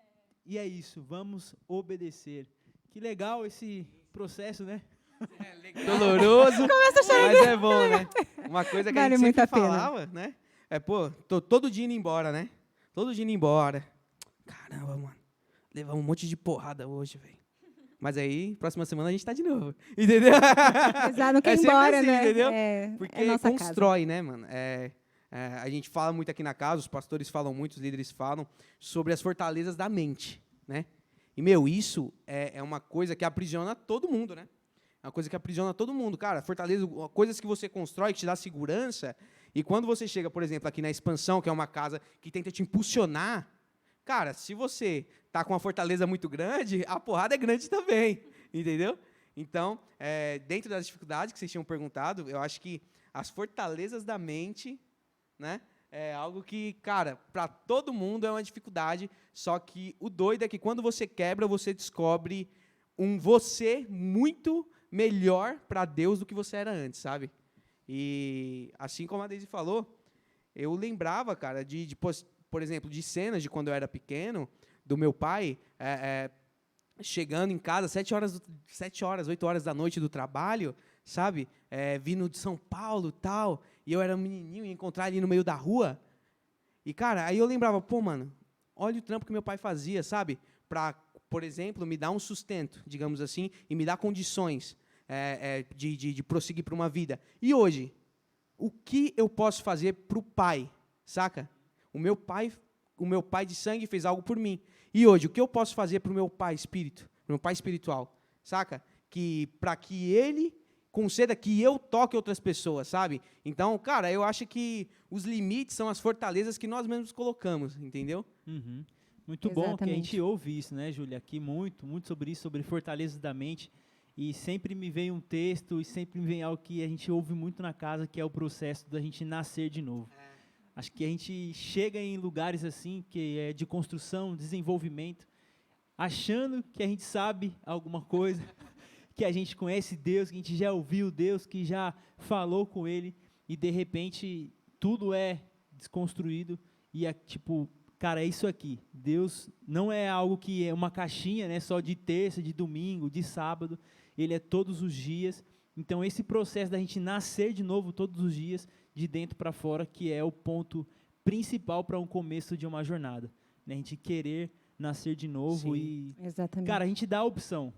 [SPEAKER 2] E é isso, vamos obedecer. Que legal esse processo, né?
[SPEAKER 4] Doloroso, mas é bom, né? Uma coisa que
[SPEAKER 1] vale
[SPEAKER 4] a gente sempre
[SPEAKER 1] pena.
[SPEAKER 4] falava, né? Tô todo dia indo embora, né? Todo dia indo embora. Caramba, mano. Levamos um monte de porrada hoje, velho. Mas aí, próxima semana a gente tá de novo. Entendeu?
[SPEAKER 1] Exato, não quer ir embora,
[SPEAKER 4] assim,
[SPEAKER 1] né?
[SPEAKER 4] Entendeu? Porque
[SPEAKER 1] nossa
[SPEAKER 4] constrói,
[SPEAKER 1] casa.
[SPEAKER 4] né, mano? A gente fala muito aqui na casa, os pastores falam muito, os líderes falam, sobre as fortalezas da mente, né? E, isso é uma coisa que aprisiona todo mundo, né? É uma coisa que aprisiona todo mundo. Cara, fortaleza, coisas que você constrói, que te dá segurança, e quando você chega, por exemplo, aqui na Expansão, que é uma casa que tenta te impulsionar, cara, se você tá com uma fortaleza muito grande, a porrada é grande também, entendeu? Então, dentro das dificuldades que vocês tinham perguntado, eu acho que as fortalezas da mente, né, é algo que, cara, para todo mundo é uma dificuldade, só que o doido é que quando você quebra, você descobre um você muito melhor para Deus do que você era antes, sabe? E assim como a Daisy falou, eu lembrava, cara, por exemplo, de cenas de quando eu era pequeno, do meu pai chegando em casa 7 horas, 8 horas da noite do trabalho, sabe? Vindo de São Paulo e tal, e eu era um menininho e encontrar ali no meio da rua. E, cara, aí eu lembrava, pô, mano, olha o trampo que meu pai fazia, sabe? Para, por exemplo, me dar um sustento, digamos assim, e me dar condições de prosseguir para uma vida. E hoje, o que eu posso fazer para o pai, saca? O meu pai de sangue fez algo por mim. E hoje, o que eu posso fazer para o meu pai meu pai espiritual, saca? Para que ele conceda que eu toque outras pessoas, sabe? Então, cara, eu acho que os limites são as fortalezas que nós mesmos colocamos, entendeu?
[SPEAKER 2] Uhum. Muito bom que a gente ouve isso, né, Júlia? Aqui muito sobre isso, sobre fortalezas da mente. E sempre me vem um texto e sempre me vem algo que a gente ouve muito na casa, que é o processo da gente nascer de novo. Acho que a gente chega em lugares assim, que é de construção, desenvolvimento, achando que a gente sabe alguma coisa, que a gente conhece Deus, que a gente já ouviu Deus, que já falou com Ele, e de repente tudo é desconstruído e é tipo, cara, é isso aqui. Deus não é algo que é uma caixinha, né, só de terça, de domingo, de sábado. Ele é todos os dias. Então, esse processo da gente nascer de novo todos os dias, de dentro para fora, que é o ponto principal para um começo de uma jornada. Né? A gente querer nascer de novo.
[SPEAKER 1] Sim, exatamente.
[SPEAKER 2] Cara, a gente dá a opção.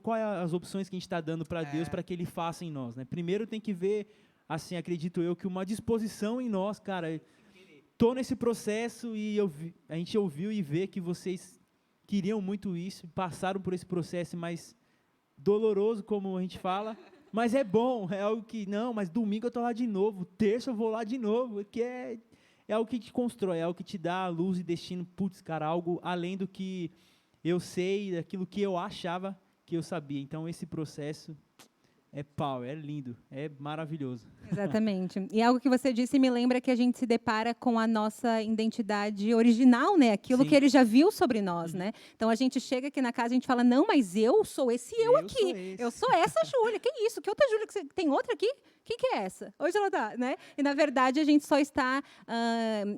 [SPEAKER 2] Qual é as opções que a gente está dando para Deus para que Ele faça em nós? Né? Primeiro tem que ver, assim, acredito eu, que uma disposição em nós, cara. Estou nesse processo e a gente ouviu e vê que vocês queriam muito isso, passaram por esse processo mais doloroso, como a gente fala, mas é bom, é algo que, não, mas domingo eu estou lá de novo, terça eu vou lá de novo, que é algo que te constrói, é algo que te dá luz e destino, putz, cara, algo além do que eu sei, daquilo que eu achava que eu sabia. Então, esse processo é power, é lindo, é maravilhoso.
[SPEAKER 1] Exatamente. E algo que você disse me lembra que a gente se depara com a nossa identidade original, né? Aquilo
[SPEAKER 2] Sim.
[SPEAKER 1] que ele já viu sobre nós, né? Então a gente chega aqui na casa e a gente fala, não, mas eu sou esse eu aqui. Eu sou essa Júlia. Que isso? Que outra Júlia? Tem outra aqui? Quem que é essa? Hoje ela tá, né? E na verdade a gente só está,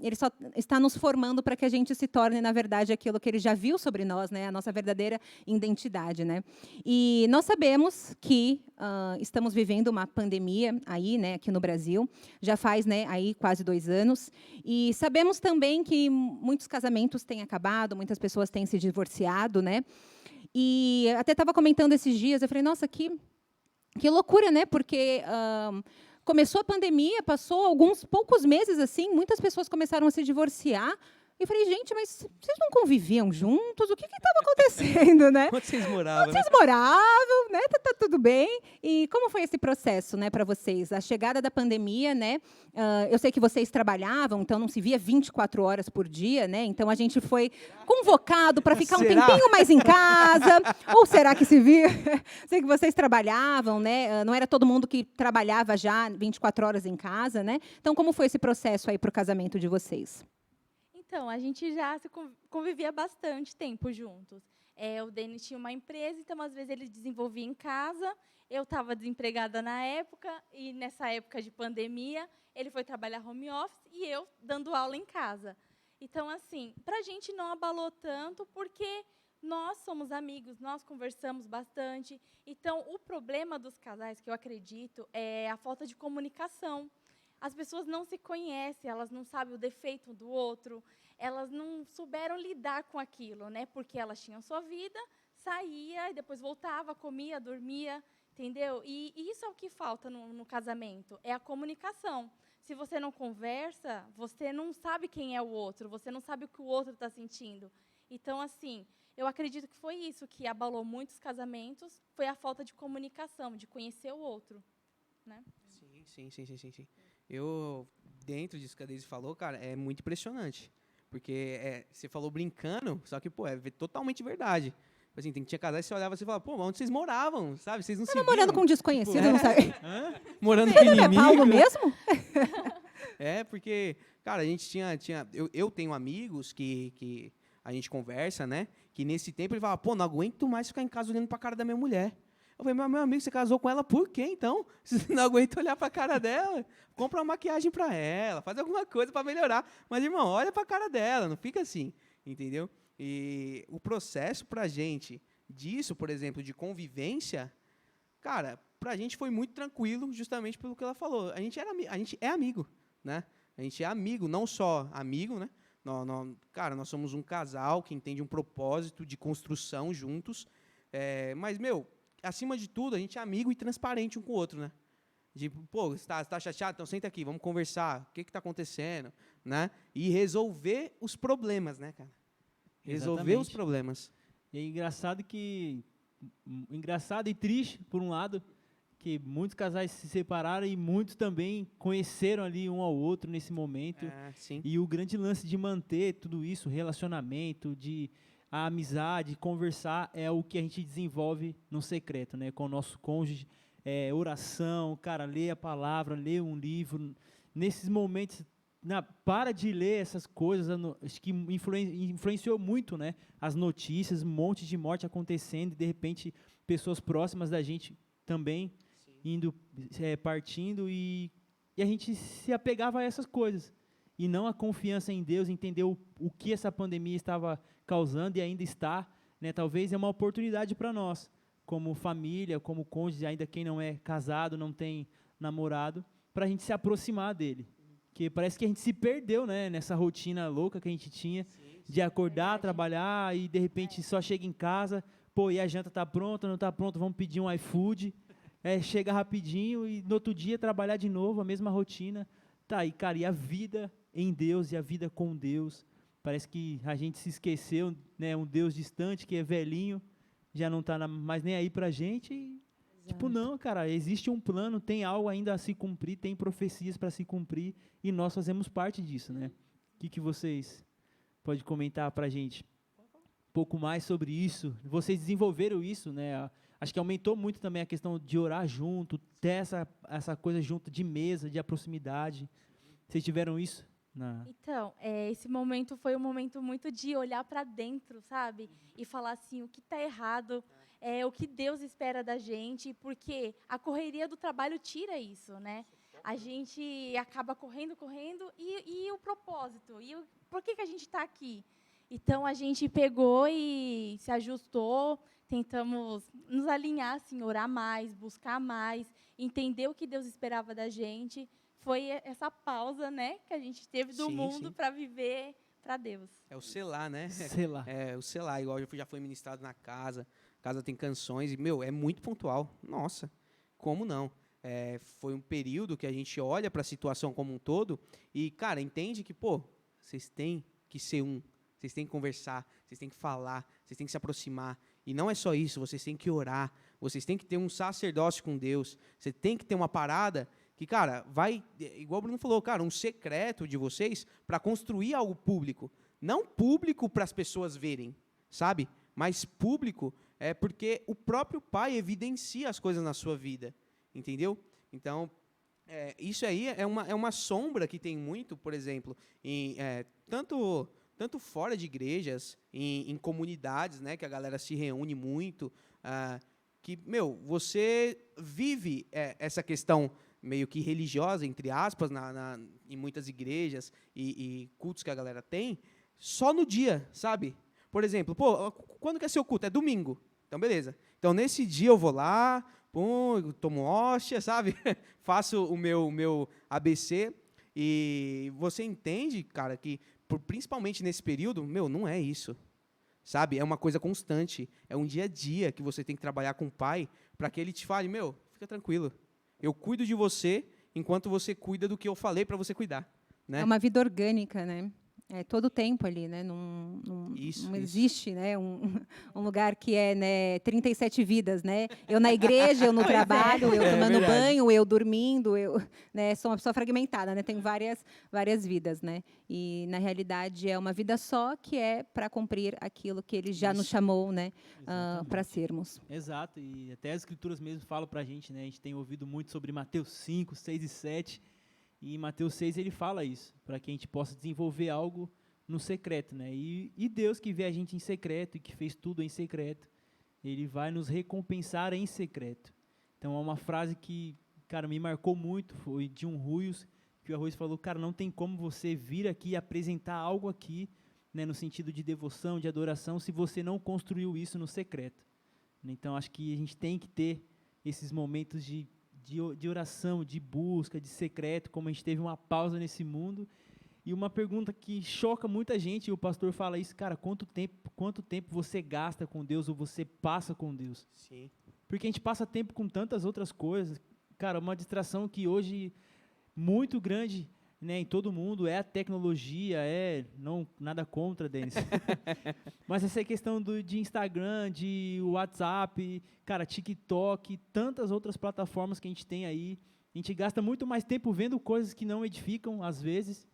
[SPEAKER 1] ele só está nos formando para que a gente se torne, na verdade, aquilo que ele já viu sobre nós, né? A nossa verdadeira identidade, né? E nós sabemos que estamos vivendo uma pandemia aí, né, aqui no Brasil, já faz, né, aí quase 2 anos, e sabemos também que muitos casamentos têm acabado, muitas pessoas têm se divorciado, né? E até estava comentando esses dias, eu falei, nossa, que loucura, né? Porque começou a pandemia, passou alguns poucos meses assim, muitas pessoas começaram a se divorciar. E eu falei, gente, mas vocês não conviviam juntos? O que estava acontecendo, né?
[SPEAKER 4] Onde vocês moravam?
[SPEAKER 1] Onde vocês moravam, né? Tá tudo bem. E como foi esse processo, né, para vocês? A chegada da pandemia, né? Eu sei que vocês trabalhavam, então não se via 24 horas por dia, né? Então a gente foi convocado para ficar um tempinho mais em casa. Ou será que se via? Sei que vocês trabalhavam, né? Não era todo mundo que trabalhava já 24 horas em casa, né? Então como foi esse processo aí para o casamento de vocês?
[SPEAKER 5] Então, a gente já se convivia bastante tempo juntos. O Denis tinha uma empresa, então, às vezes, ele desenvolvia em casa. Eu estava desempregada na época, e nessa época de pandemia, ele foi trabalhar home office e eu dando aula em casa. Então, assim, para a gente não abalou tanto, porque nós somos amigos, nós conversamos bastante. Então, o problema dos casais, que eu acredito, é a falta de comunicação. As pessoas não se conhecem, elas não sabem o defeito do outro, elas não souberam lidar com aquilo, né? Porque elas tinham sua vida, saía e depois voltava, comia, dormia, entendeu? E isso é o que falta no casamento, é a comunicação. Se você não conversa, você não sabe quem é o outro, você não sabe o que o outro está sentindo. Então, assim, eu acredito que foi isso que abalou muitos casamentos, foi a falta de comunicação, de conhecer o outro, né?
[SPEAKER 4] Sim. Eu, dentro disso que a Daisy falou, cara, é muito impressionante. Porque você falou brincando, só que, pô, é totalmente verdade. Assim, tinha casais que você olhava e falava, pô, onde vocês moravam, sabe? Vocês não se viam.
[SPEAKER 1] Morando com um desconhecido, não sabe?
[SPEAKER 4] Morando
[SPEAKER 1] Você
[SPEAKER 4] com
[SPEAKER 1] não é
[SPEAKER 4] inimigo.
[SPEAKER 1] Paulo mesmo?
[SPEAKER 4] Porque, cara, a gente tinha eu tenho amigos que a gente conversa, né? Que nesse tempo ele fala, pô, não aguento mais ficar em casa olhando pra cara da minha mulher. Eu falei, meu amigo, você casou com ela por quê, então? Você não aguenta olhar para a cara dela, compra uma maquiagem para ela, faz alguma coisa para melhorar. Mas, irmão, olha para a cara dela, não fica assim, entendeu? E o processo para a gente disso, por exemplo, de convivência, cara, para a gente foi muito tranquilo, justamente pelo que ela falou. A gente é amigo, né? A gente é amigo, não só amigo, né? Cara, nós somos um casal que entende um propósito de construção juntos. Mas, acima de tudo, a gente é amigo e transparente um com o outro, né? Pô, você tá chateado? Então senta aqui, vamos conversar. O que está acontecendo? Né? E resolver os problemas, né, cara? Resolver
[SPEAKER 2] Exatamente.
[SPEAKER 4] os problemas.
[SPEAKER 2] E é engraçado e triste, por um lado, que muitos casais se separaram e muitos também conheceram ali um ao outro nesse momento.
[SPEAKER 4] Sim.
[SPEAKER 2] E o grande lance de manter tudo isso, relacionamento, a amizade, conversar, é o que a gente desenvolve no secreto, né? Com o nosso cônjuge, oração, cara, ler a palavra, ler um livro. Nesses momentos, para de ler essas coisas, acho que influenciou muito, né? As notícias, um monte de morte acontecendo, e de repente pessoas próximas da gente também partindo, e a gente se apegava a essas coisas, e não a confiança em Deus, entender o que essa pandemia estava causando e ainda está, né? Talvez é uma oportunidade para nós, como família, como cônjuge, ainda quem não é casado, não tem namorado, para a gente se aproximar dele. Porque parece que a gente se perdeu, né, nessa rotina louca que a gente tinha, de acordar, trabalhar, e de repente só chega em casa, pô, e a janta está pronta, não está pronta, vamos pedir um iFood, chega rapidinho, e no outro dia trabalhar de novo, a mesma rotina. Tá, e cara, e a vida em Deus, e a vida com Deus, parece que a gente se esqueceu, né, um Deus distante, que é velhinho, já não está mais nem aí pra gente, e, tipo, não, cara, existe um plano, tem algo ainda a se cumprir, tem profecias para se cumprir, e nós fazemos parte disso, né? O que vocês podem comentar pra gente um pouco mais sobre isso? Vocês desenvolveram isso, né? Acho que aumentou muito também a questão de orar junto, ter essa coisa junto de mesa, de proximidade. Vocês tiveram isso?
[SPEAKER 5] Então, esse momento foi um momento muito de olhar para dentro, sabe? E falar assim, o que está errado, o que Deus espera da gente, porque a correria do trabalho tira isso, né? A gente acaba correndo, e o propósito? Por que a gente está aqui? Então, a gente pegou e se ajustou, tentamos nos alinhar, assim, orar mais, buscar mais, entender o que Deus esperava da gente. Foi essa pausa, né, que a gente teve do mundo para viver para Deus.
[SPEAKER 4] É o selar, né?
[SPEAKER 2] Selar.
[SPEAKER 4] É o selar, igual já foi ministrado na casa. A casa tem canções e, é muito pontual. Nossa, como não? Foi um período que a gente olha para a situação como um todo e, cara, entende que, pô, vocês têm que ser vocês têm que conversar, vocês têm que falar, vocês têm que se aproximar. E não é só isso, vocês têm que orar, vocês têm que ter um sacerdócio com Deus, você tem que ter uma parada que, cara, vai, igual o Bruno falou, cara, um secreto de vocês para construir algo público. Não público para as pessoas verem, sabe? Mas público porque o próprio Pai evidencia as coisas na sua vida, entendeu? Então, isso aí é uma sombra que tem muito, por exemplo, tanto fora de igrejas, em comunidades, né, que a galera se reúne muito, que, você vive essa questão meio que religiosa, entre aspas, em muitas igrejas e cultos que a galera tem, só no dia, sabe? Por exemplo, pô, quando que é seu culto? É domingo. Então, beleza. Então, nesse dia eu vou lá, pum, tomo hóstia, sabe? Faço o meu ABC, e você entende, cara, que principalmente nesse período, não é isso, sabe? É uma coisa constante, é um dia a dia que você tem que trabalhar com o Pai para que Ele te fale, fica tranquilo, eu cuido de você enquanto você cuida do que eu falei para você cuidar, né?
[SPEAKER 1] É uma vida orgânica, né? Todo o tempo ali, né? Não existe, né? Um lugar que é, né, 37 vidas, né? Eu na igreja, eu no trabalho, eu tomando banho, eu dormindo, né, sou uma pessoa fragmentada, né? Tenho várias vidas, né? E na realidade é uma vida só que é para cumprir aquilo que Ele já nos chamou, né? Para sermos.
[SPEAKER 2] Exato. E até as escrituras mesmo falam para a gente, né? A gente tem ouvido muito sobre Mateus 5, 6 e 7. E em Mateus 6 ele fala isso, para que a gente possa desenvolver algo no secreto, né? E Deus que vê a gente em secreto e que fez tudo em secreto, Ele vai nos recompensar em secreto. Então, é uma frase que, cara, me marcou muito, foi de um Ruios, que o Arroz falou, cara, não tem como você vir aqui e apresentar algo aqui, né, no sentido de devoção, de adoração, se você não construiu isso no secreto. Então, acho que a gente tem que ter esses momentos de oração, de busca, de secreto, como a gente teve uma pausa nesse mundo. E uma pergunta que choca muita gente, e o pastor fala isso, cara, quanto tempo você gasta com Deus ou você passa com Deus?
[SPEAKER 4] Sim.
[SPEAKER 2] Porque a gente passa tempo com tantas outras coisas. Cara, uma distração que hoje muito grande, né, em todo mundo é a tecnologia, não nada contra, Denis. Mas essa questão de Instagram, de WhatsApp, cara, TikTok, tantas outras plataformas que a gente tem aí. A gente gasta muito mais tempo vendo coisas que não edificam, às vezes.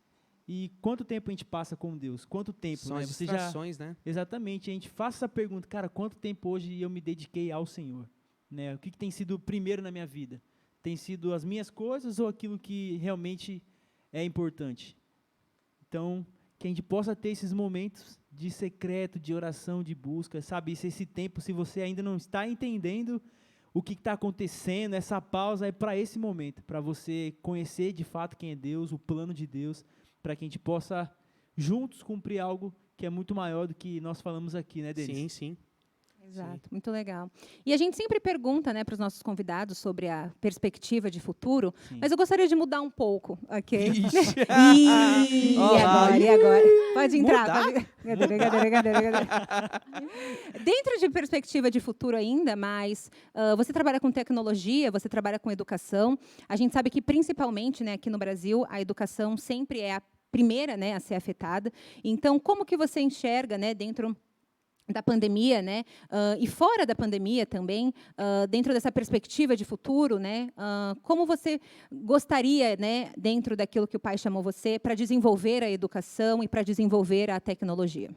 [SPEAKER 2] E quanto tempo a gente passa com Deus? Quanto tempo?
[SPEAKER 4] São
[SPEAKER 2] né?
[SPEAKER 4] as distrações, né?
[SPEAKER 2] Exatamente. A gente faz essa pergunta, cara, quanto tempo hoje eu me dediquei ao Senhor? Né? O que tem sido primeiro na minha vida? Tem sido as minhas coisas ou aquilo que realmente é importante? Então, que a gente possa ter esses momentos de secreto, de oração, de busca, sabe? Esse tempo, se você ainda não está entendendo o que está acontecendo, essa pausa é para esse momento, para você conhecer de fato quem é Deus, o plano de Deus, para que a gente possa juntos cumprir algo que é muito maior do que nós falamos aqui, né, Denis?
[SPEAKER 4] Sim, sim.
[SPEAKER 1] Exato, muito legal. E a gente sempre pergunta, né, para os nossos convidados sobre a perspectiva de futuro,
[SPEAKER 2] Sim.
[SPEAKER 1] mas eu gostaria de mudar um pouco, ok?
[SPEAKER 4] Ixi.
[SPEAKER 1] E agora? E agora? Pode entrar.
[SPEAKER 4] Mudar?
[SPEAKER 1] Pode... Cadê? Dentro de perspectiva de futuro ainda, mas você trabalha com tecnologia, você trabalha com educação. A gente sabe que, principalmente, né, aqui no Brasil, a educação sempre é a primeira, né, a ser afetada. Então, como que você enxerga, né, dentro da pandemia, né, e fora da pandemia também, dentro dessa perspectiva de futuro, né, como você gostaria, né, dentro daquilo que o pai chamou você, para desenvolver a educação e para desenvolver a tecnologia?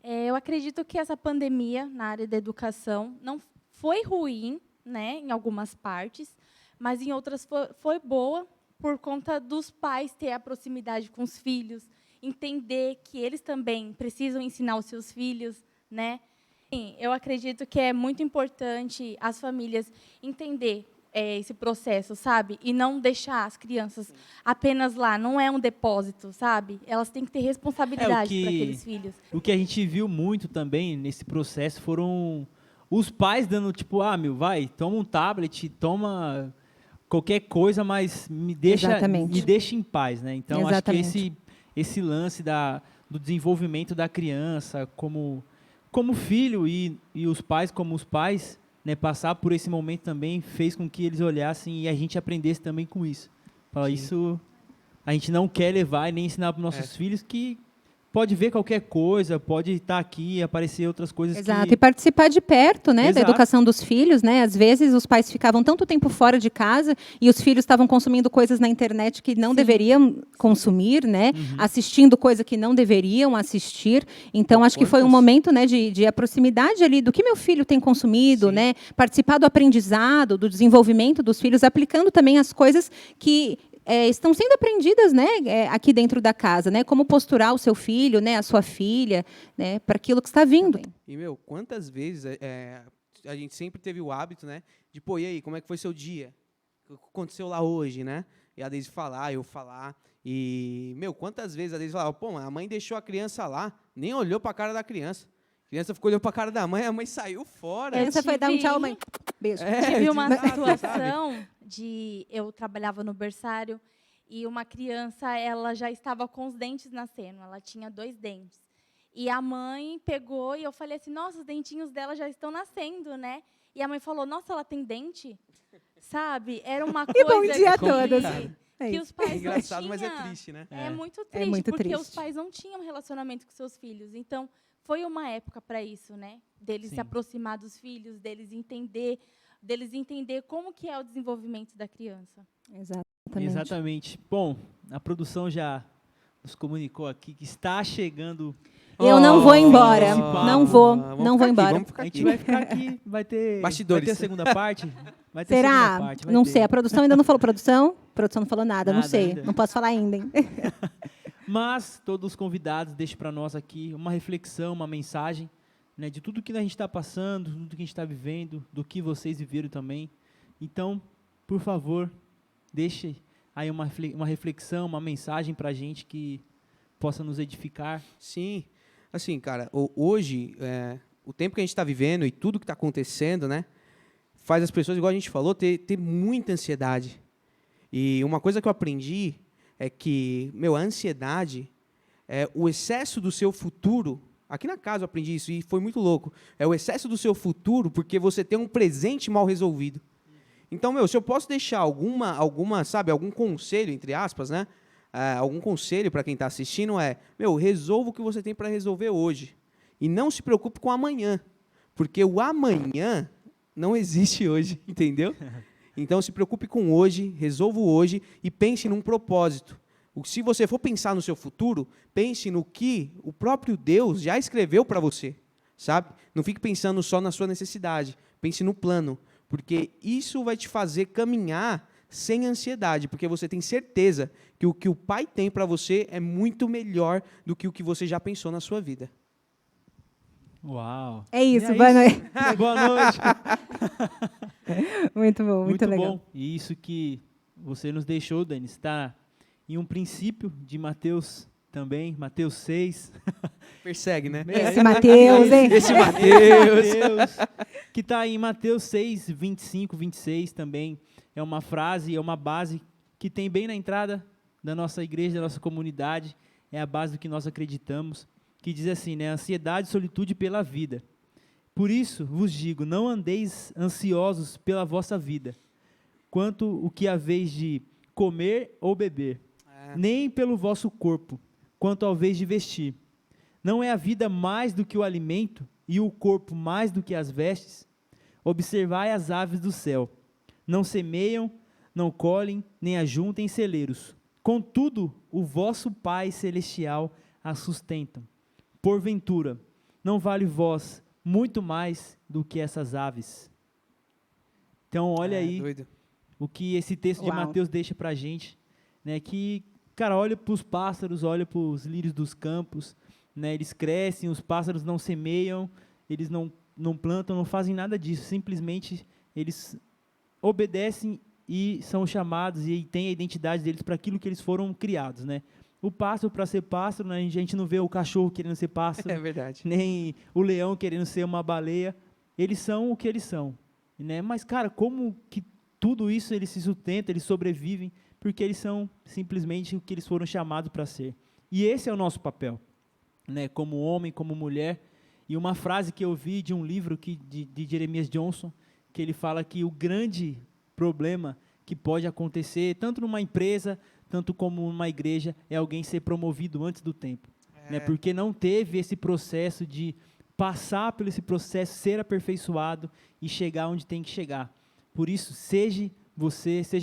[SPEAKER 5] Eu acredito que essa pandemia na área da educação não foi ruim, né, em algumas partes, mas em outras foi boa por conta dos pais ter a proximidade com os filhos, entender que eles também precisam ensinar os seus filhos, né? Sim, eu acredito que é muito importante as famílias entender esse processo, sabe? E não deixar as crianças apenas lá, não é um depósito, sabe? Elas têm que ter responsabilidade para aqueles filhos.
[SPEAKER 2] O que a gente viu muito também nesse processo foram os pais dando tipo, vai, toma um tablet, toma qualquer coisa, mas me deixa em paz, né? Então, acho que esse lance do desenvolvimento da criança como filho e os pais como os pais, né, passar por esse momento também fez com que eles olhassem e a gente aprendesse também com isso. Isso a gente não quer levar e nem ensinar para os nossos filhos que pode ver qualquer coisa, pode estar aqui, aparecer outras coisas.
[SPEAKER 1] Exato, e participar de perto, né, da educação dos filhos, né? Às vezes os pais ficavam tanto tempo fora de casa e os filhos estavam consumindo coisas na internet que não deveriam consumir, né? Assistindo coisa que não deveriam assistir. Então, acho que foi um momento, né, de a proximidade ali do que meu filho tem consumido, né? Participar do aprendizado, do desenvolvimento dos filhos, aplicando também as coisas que estão sendo aprendidas, né, aqui dentro da casa, né, como posturar o seu filho, né, a sua filha, né, para aquilo que está vindo.
[SPEAKER 4] E, quantas vezes a gente sempre teve o hábito, né, de, e aí, como é que foi seu dia? O que aconteceu lá hoje, né? E a Deise falar, eu falar. E, quantas vezes a Deise falava, a mãe deixou a criança lá, nem olhou para a cara da criança. A criança ficou olhando para a cara da mãe, a mãe saiu fora.
[SPEAKER 1] A criança foi dar um tchau, mãe. Beijo.
[SPEAKER 5] Tive uma situação eu trabalhava no berçário e uma criança, ela já estava com os dentes nascendo, ela tinha 2 dentes. E a mãe pegou e eu falei assim, nossa, os dentinhos dela já estão nascendo, né? E a mãe falou, nossa, ela tem dente? Sabe? Era uma coisa
[SPEAKER 1] bom dia a todas.
[SPEAKER 5] Que os pais
[SPEAKER 4] engraçado,
[SPEAKER 5] não tinham.
[SPEAKER 4] mas é triste, né?
[SPEAKER 5] É muito triste, porque os pais não tinham relacionamento com seus filhos. Então, foi uma época para isso, né? Deles se aproximar dos filhos, deles entender como que é o desenvolvimento da criança.
[SPEAKER 2] Exatamente. Bom, a produção já nos comunicou aqui que está chegando.
[SPEAKER 1] Eu não vou embora. Não vou embora.
[SPEAKER 2] A gente vai ficar aqui, vai ter
[SPEAKER 4] bastidores.
[SPEAKER 2] Vai ter a segunda parte? Vai ter
[SPEAKER 1] Será?
[SPEAKER 2] Segunda parte,
[SPEAKER 1] não
[SPEAKER 2] ter.
[SPEAKER 1] sei. A produção ainda não falou. A produção não falou nada. Não sei.
[SPEAKER 2] Ainda.
[SPEAKER 1] Não posso falar ainda, hein?
[SPEAKER 2] Mas todos os convidados deixam para nós aqui uma reflexão, uma mensagem, né, de tudo que a gente está passando, tudo que a gente está vivendo, do que vocês viveram também. Então, por favor, deixe aí uma reflexão, uma mensagem para a gente que possa nos edificar.
[SPEAKER 4] Sim. Assim, cara, hoje, o tempo que a gente está vivendo e tudo que está acontecendo, né, faz as pessoas, igual a gente falou, ter muita ansiedade. E uma coisa que eu aprendi é que, a ansiedade é o excesso do seu futuro. Aqui na casa eu aprendi isso e foi muito louco. É o excesso do seu futuro porque você tem um presente mal resolvido. Então, se eu posso deixar algum conselho, entre aspas, né? Algum conselho para quem está assistindo resolva o que você tem para resolver hoje. E não se preocupe com amanhã. Porque o amanhã não existe hoje, entendeu? Então, se preocupe com hoje, resolva o hoje e pense num propósito. Se você for pensar no seu futuro, pense no que o próprio Deus já escreveu para você, sabe? Não fique pensando só na sua necessidade, pense no plano, porque isso vai te fazer caminhar sem ansiedade, porque você tem certeza que o que o Pai tem para você é muito melhor do que o que você já pensou na sua vida.
[SPEAKER 2] Uau!
[SPEAKER 1] É isso,
[SPEAKER 2] E
[SPEAKER 1] boa noite.
[SPEAKER 2] Boa noite!
[SPEAKER 1] Muito bom, muito legal.
[SPEAKER 2] Bom. E isso que você nos deixou, Dani, está em um princípio de Mateus também, Mateus 6.
[SPEAKER 4] Persegue, né?
[SPEAKER 1] Esse Mateus, hein?
[SPEAKER 4] Esse Mateus.
[SPEAKER 2] Que está em Mateus 6, 25, 26 também. É uma frase, é uma base que tem bem na entrada da nossa igreja, da nossa comunidade. É a base do que nós acreditamos. Que diz assim, né? Ansiedade e solitude pela vida. Por isso vos digo, não andeis ansiosos pela vossa vida, quanto o que haveis de comer ou beber, nem pelo vosso corpo, quanto ao vez de vestir. Não é a vida mais do que o alimento, e o corpo mais do que as vestes? Observai as aves do céu, não semeiam, não colhem, nem ajuntem em celeiros. Contudo, o vosso Pai Celestial as sustenta. Porventura, não vale vós muito mais do que essas aves? Então, olha aí
[SPEAKER 4] doido.
[SPEAKER 2] O que esse texto de Mateus deixa para a gente, né? Que, cara, olha para os pássaros, olha para os lírios dos campos, né? Eles crescem, os pássaros não semeiam, eles não plantam, não fazem nada disso, simplesmente eles obedecem e são chamados e têm a identidade deles para aquilo que eles foram criados, né? O pássaro, para ser pássaro, né, a gente não vê o cachorro querendo ser pássaro,
[SPEAKER 4] É verdade.
[SPEAKER 2] nem o leão querendo ser uma baleia. Eles são o que eles são, né? Mas, cara, como que tudo isso eles se sustentam, eles sobrevivem? Porque eles são simplesmente o que eles foram chamados para ser. E esse é o nosso papel, né? Como homem, como mulher. E uma frase que eu vi de um livro de Jeremias Johnson, que ele fala que o grande problema que pode acontecer, tanto numa empresa, tanto como numa igreja, é alguém ser promovido antes do tempo. Né? Porque não teve esse processo de passar por esse processo, ser aperfeiçoado e chegar onde tem que chegar. Por isso, seja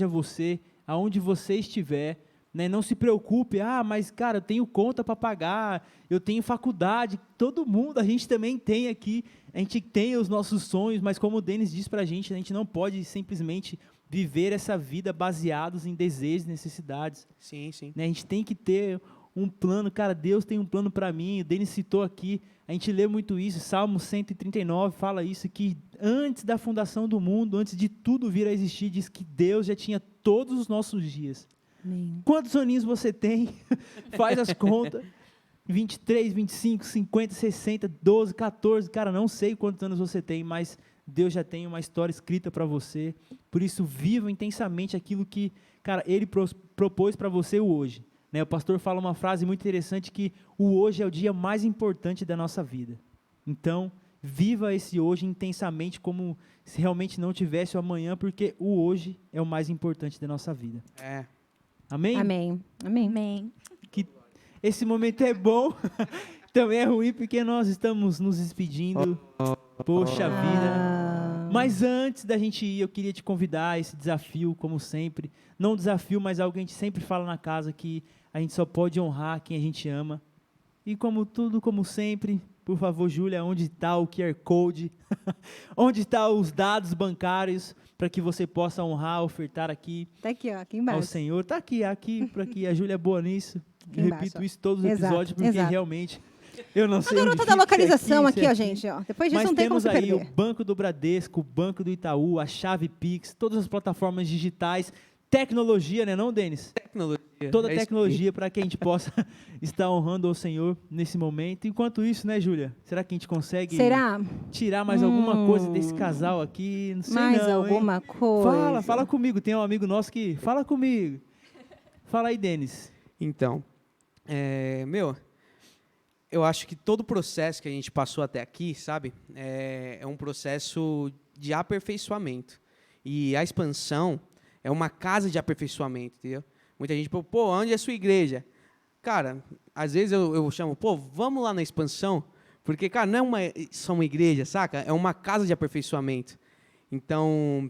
[SPEAKER 2] você, aonde você estiver, né? Não se preocupe, mas, cara, eu tenho conta para pagar, eu tenho faculdade, todo mundo, a gente também tem aqui, a gente tem os nossos sonhos, mas como o Denis disse para a gente não pode simplesmente viver essa vida baseados em desejos e necessidades.
[SPEAKER 4] Sim, sim.
[SPEAKER 2] Né? A gente tem que ter um plano, cara, Deus tem um plano para mim, o Denis citou aqui, a gente lê muito isso, Salmo 139 fala isso, que antes da fundação do mundo, antes de tudo vir a existir, diz que Deus já tinha todos os nossos dias.
[SPEAKER 1] Amém.
[SPEAKER 2] Quantos aninhos você tem? Faz as contas. 23, 25, 50, 60, 12, 14, cara, não sei quantos anos você tem, mas Deus já tem uma história escrita para você. Por isso, viva intensamente aquilo que, cara, Ele propôs para você hoje. Né? O pastor fala uma frase muito interessante que o hoje é o dia mais importante da nossa vida. Então, viva esse hoje intensamente como se realmente não tivesse o amanhã, porque o hoje é o mais importante da nossa vida. Amém?
[SPEAKER 1] Amém. Amém.
[SPEAKER 5] Amém.
[SPEAKER 2] Que esse momento é bom, também é ruim porque nós estamos nos despedindo. Poxa vida. Mas antes da gente ir, eu queria te convidar a esse desafio, como sempre. Não um desafio, mas algo que a gente sempre fala na casa, que a gente só pode honrar quem a gente ama. E como tudo, como sempre, por favor, Júlia, onde está o QR Code? Onde estão os dados bancários para que você possa honrar, ofertar aqui
[SPEAKER 1] Tá aqui, ó, aqui
[SPEAKER 2] ao
[SPEAKER 1] embaixo.
[SPEAKER 2] Senhor? Está aqui, por aqui. A Júlia é boa nisso.
[SPEAKER 1] Aqui
[SPEAKER 2] Eu
[SPEAKER 1] embaixo,
[SPEAKER 2] repito
[SPEAKER 1] ó.
[SPEAKER 2] isso todos os
[SPEAKER 1] Exato,
[SPEAKER 2] episódios, porque
[SPEAKER 1] exato.
[SPEAKER 2] realmente Eu não sei
[SPEAKER 1] A
[SPEAKER 2] onde
[SPEAKER 1] garota
[SPEAKER 2] fica,
[SPEAKER 1] da localização
[SPEAKER 2] se
[SPEAKER 1] aqui, ó,
[SPEAKER 2] aqui.
[SPEAKER 1] gente. Ó. Depois disso
[SPEAKER 2] Mas
[SPEAKER 1] não tem como
[SPEAKER 2] temos
[SPEAKER 1] se
[SPEAKER 2] aí o
[SPEAKER 1] perder.
[SPEAKER 2] Banco do Bradesco, o Banco do Itaú, a Chave Pix, todas as plataformas digitais, tecnologia, né não, Denis?
[SPEAKER 4] Tecnologia.
[SPEAKER 2] Toda
[SPEAKER 4] é isso aí.
[SPEAKER 2] tecnologia para que a gente possa estar honrando ao Senhor nesse momento. Enquanto isso, né, Júlia? Será que a gente consegue
[SPEAKER 1] Será?
[SPEAKER 2] tirar mais alguma coisa desse casal aqui? Não sei
[SPEAKER 1] Mais
[SPEAKER 2] não, hein?
[SPEAKER 1] alguma coisa?
[SPEAKER 2] Fala comigo. Tem um amigo nosso que... Fala comigo. Fala aí, Denis.
[SPEAKER 4] Então, eu acho que todo o processo que a gente passou até aqui, sabe, é um processo de aperfeiçoamento. E a expansão é uma casa de aperfeiçoamento, entendeu? Muita gente, pô, onde é a sua igreja? Cara, às vezes eu chamo, pô, vamos lá na expansão, porque, cara, não é só uma igreja, saca? É uma casa de aperfeiçoamento. Então,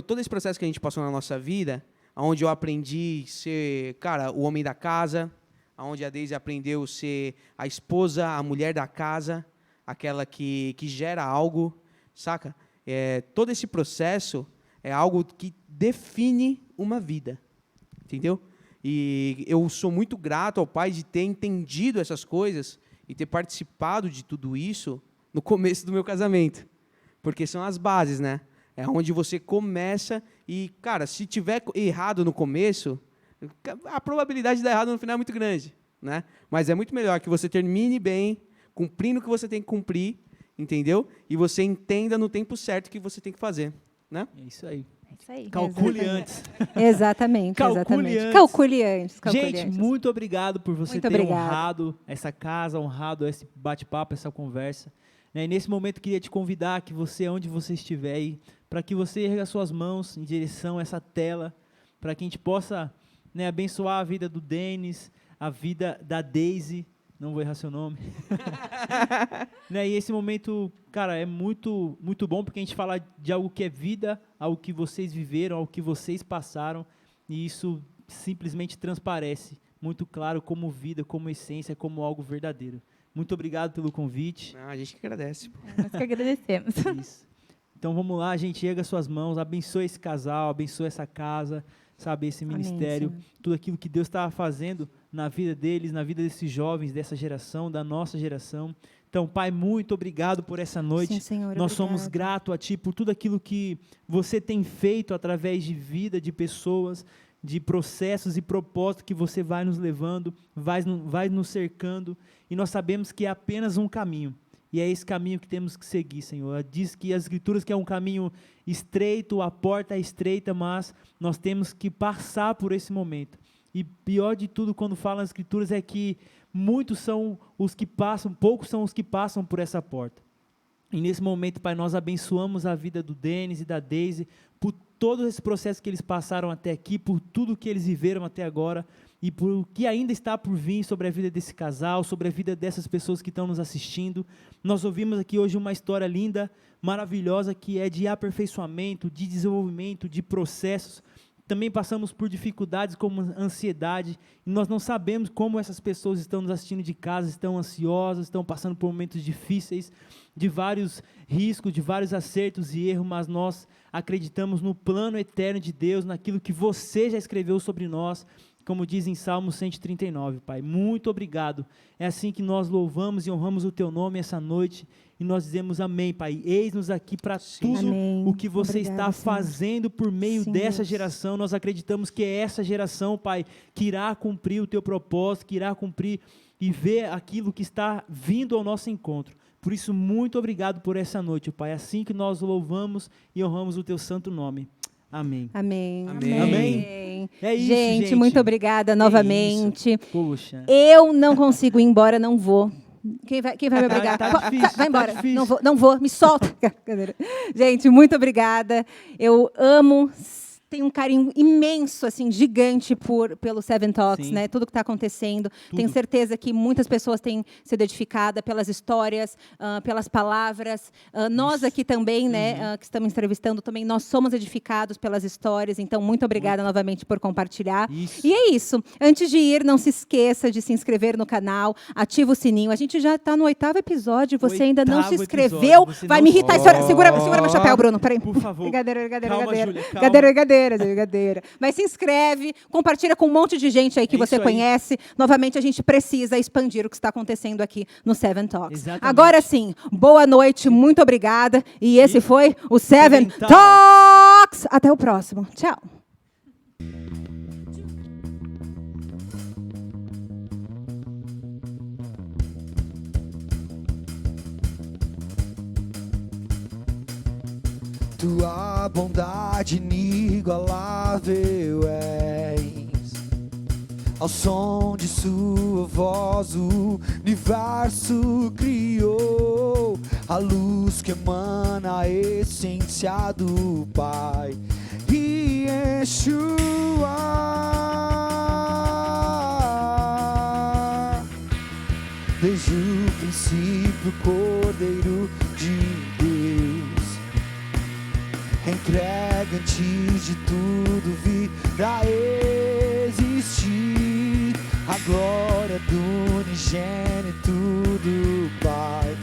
[SPEAKER 4] todo esse processo que a gente passou na nossa vida, onde eu aprendi a ser, cara, o homem da casa, onde a Deise aprendeu a ser a esposa, a mulher da casa, aquela que gera algo, saca? Todo esse processo é algo que define uma vida, entendeu? E eu sou muito grato ao Pai de ter entendido essas coisas e ter participado de tudo isso no começo do meu casamento, porque são as bases, né? É onde você começa e, cara, se tiver errado no começo, a probabilidade de dar errado no final é muito grande, né? Mas é muito melhor que você termine bem, cumprindo o que você tem que cumprir, entendeu? E você entenda no tempo certo o que você tem que fazer, né?
[SPEAKER 2] É isso aí.
[SPEAKER 5] É isso aí.
[SPEAKER 2] Calcule antes.
[SPEAKER 1] Exatamente.
[SPEAKER 2] Calcule antes.
[SPEAKER 1] Calcule antes.
[SPEAKER 2] Gente, muito obrigado por você
[SPEAKER 1] Muito
[SPEAKER 2] ter
[SPEAKER 1] obrigada.
[SPEAKER 2] honrado essa casa, honrado esse bate-papo, essa conversa. E nesse momento, queria te convidar que você, onde você estiver aí, para que você erga suas mãos em direção a essa tela, para que a gente possa, né, abençoar a vida do Denis, a vida da Daisy, não vou errar seu nome. Né, e esse momento, cara, é muito, muito bom, porque a gente fala de algo que é vida, algo que vocês viveram, algo que vocês passaram, e isso simplesmente transparece, muito claro, como vida, como essência, como algo verdadeiro. Muito obrigado pelo convite.
[SPEAKER 4] A gente que agradece.
[SPEAKER 5] Nós que agradecemos.
[SPEAKER 2] Isso. Então vamos lá, gente, erga suas mãos, abençoe esse casal, abençoe essa casa, sabe, esse ministério,
[SPEAKER 1] Senhor.
[SPEAKER 2] tudo aquilo que Deus estava fazendo na vida deles, na vida desses jovens, dessa geração, da nossa geração. Então, Pai, muito obrigado por essa noite.
[SPEAKER 1] Sim, Senhor,
[SPEAKER 2] Nós somos
[SPEAKER 1] obrigada.
[SPEAKER 2] gratos a Ti por tudo aquilo que você tem feito através de vida, de pessoas, de processos e propósitos que você vai nos levando, vai nos cercando, e nós sabemos que é apenas um caminho. E é esse caminho que temos que seguir, Senhor. Diz que as Escrituras que é um caminho estreito, a porta é estreita, mas nós temos que passar por esse momento. E pior de tudo, quando falam as Escrituras, é que muitos são os que passam, poucos são os que passam por essa porta. E nesse momento, Pai, nós abençoamos a vida do Denis e da Daisy, por todo esse processo que eles passaram até aqui, por tudo que eles viveram até agora, e por o que ainda está por vir sobre a vida desse casal, sobre a vida dessas pessoas que estão nos assistindo. Nós ouvimos aqui hoje uma história linda, maravilhosa, que é de aperfeiçoamento, de desenvolvimento, de processos. Também passamos por dificuldades como ansiedade, e nós não sabemos como essas pessoas estão nos assistindo de casa, estão ansiosas, estão passando por momentos difíceis, de vários riscos, de vários acertos e erros, mas nós acreditamos no plano eterno de Deus, naquilo que você já escreveu sobre nós, como diz em Salmo 139, Pai. Muito obrigado. É assim que nós louvamos e honramos o Teu nome essa noite, e nós dizemos amém, Pai. Eis-nos aqui para tudo
[SPEAKER 1] Amém.
[SPEAKER 2] o que você
[SPEAKER 1] Obrigada,
[SPEAKER 2] está
[SPEAKER 1] Senhor.
[SPEAKER 2] fazendo por meio
[SPEAKER 1] Sim,
[SPEAKER 2] dessa
[SPEAKER 1] Deus.
[SPEAKER 2] geração. Nós acreditamos que é essa geração, Pai, que irá cumprir o Teu propósito, que irá cumprir e ver aquilo que está vindo ao nosso encontro. Por isso, muito obrigado por essa noite, Pai. É assim que nós louvamos e honramos o Teu santo nome. Amém.
[SPEAKER 1] Amém.
[SPEAKER 4] Amém.
[SPEAKER 2] Amém. É isso, gente.
[SPEAKER 1] Muito obrigada novamente.
[SPEAKER 2] Poxa.
[SPEAKER 1] Eu não consigo ir embora, não vou. Quem vai me obrigar?
[SPEAKER 2] Tá difícil,
[SPEAKER 1] Vai embora.
[SPEAKER 2] tá difícil.
[SPEAKER 1] Não vou, me solta. Gente, muito obrigada. Eu amo, tenho um carinho imenso, assim, gigante pelo Seven Talks,
[SPEAKER 2] Sim.
[SPEAKER 1] né? Tudo que está acontecendo.
[SPEAKER 2] Tudo.
[SPEAKER 1] Tenho certeza que muitas pessoas têm sido edificadas pelas histórias, pelas palavras. Nós
[SPEAKER 2] Isso.
[SPEAKER 1] aqui também, né, que estamos entrevistando também, nós somos edificados pelas histórias. Então, muito obrigada novamente por compartilhar.
[SPEAKER 2] Isso.
[SPEAKER 1] E é isso. Antes de ir, não se esqueça de se inscrever no canal, ativa o sininho. A gente já está no 8º episódio, você ainda não se
[SPEAKER 2] 8º
[SPEAKER 1] inscreveu.
[SPEAKER 2] episódio, você
[SPEAKER 1] Vai
[SPEAKER 2] não
[SPEAKER 1] me irritar.
[SPEAKER 2] se-
[SPEAKER 1] Segura meu chapéu, Bruno. Peraí.
[SPEAKER 2] Por favor.
[SPEAKER 1] Brincadeira.
[SPEAKER 2] Calma, Júlia, calma.
[SPEAKER 1] Brincadeira. brincadeira. Mas se inscreve, compartilha com um monte de gente aí que
[SPEAKER 2] É
[SPEAKER 1] você
[SPEAKER 2] isso aí.
[SPEAKER 1] conhece. Novamente, a gente precisa expandir o que está acontecendo aqui no Seven Talks.
[SPEAKER 2] Exatamente.
[SPEAKER 1] Agora sim, boa noite, muito obrigada. E esse foi o Seven
[SPEAKER 2] Seven
[SPEAKER 1] Talks. Até o próximo. Tchau.
[SPEAKER 3] Tua bondade inigualável és. Ao som de sua voz o universo criou. A luz que emana a essência do Pai. E Yeshua, desde o princípio, Cordeiro de Deus, entrega antes de tudo vir a existir. A glória do unigênito do Pai.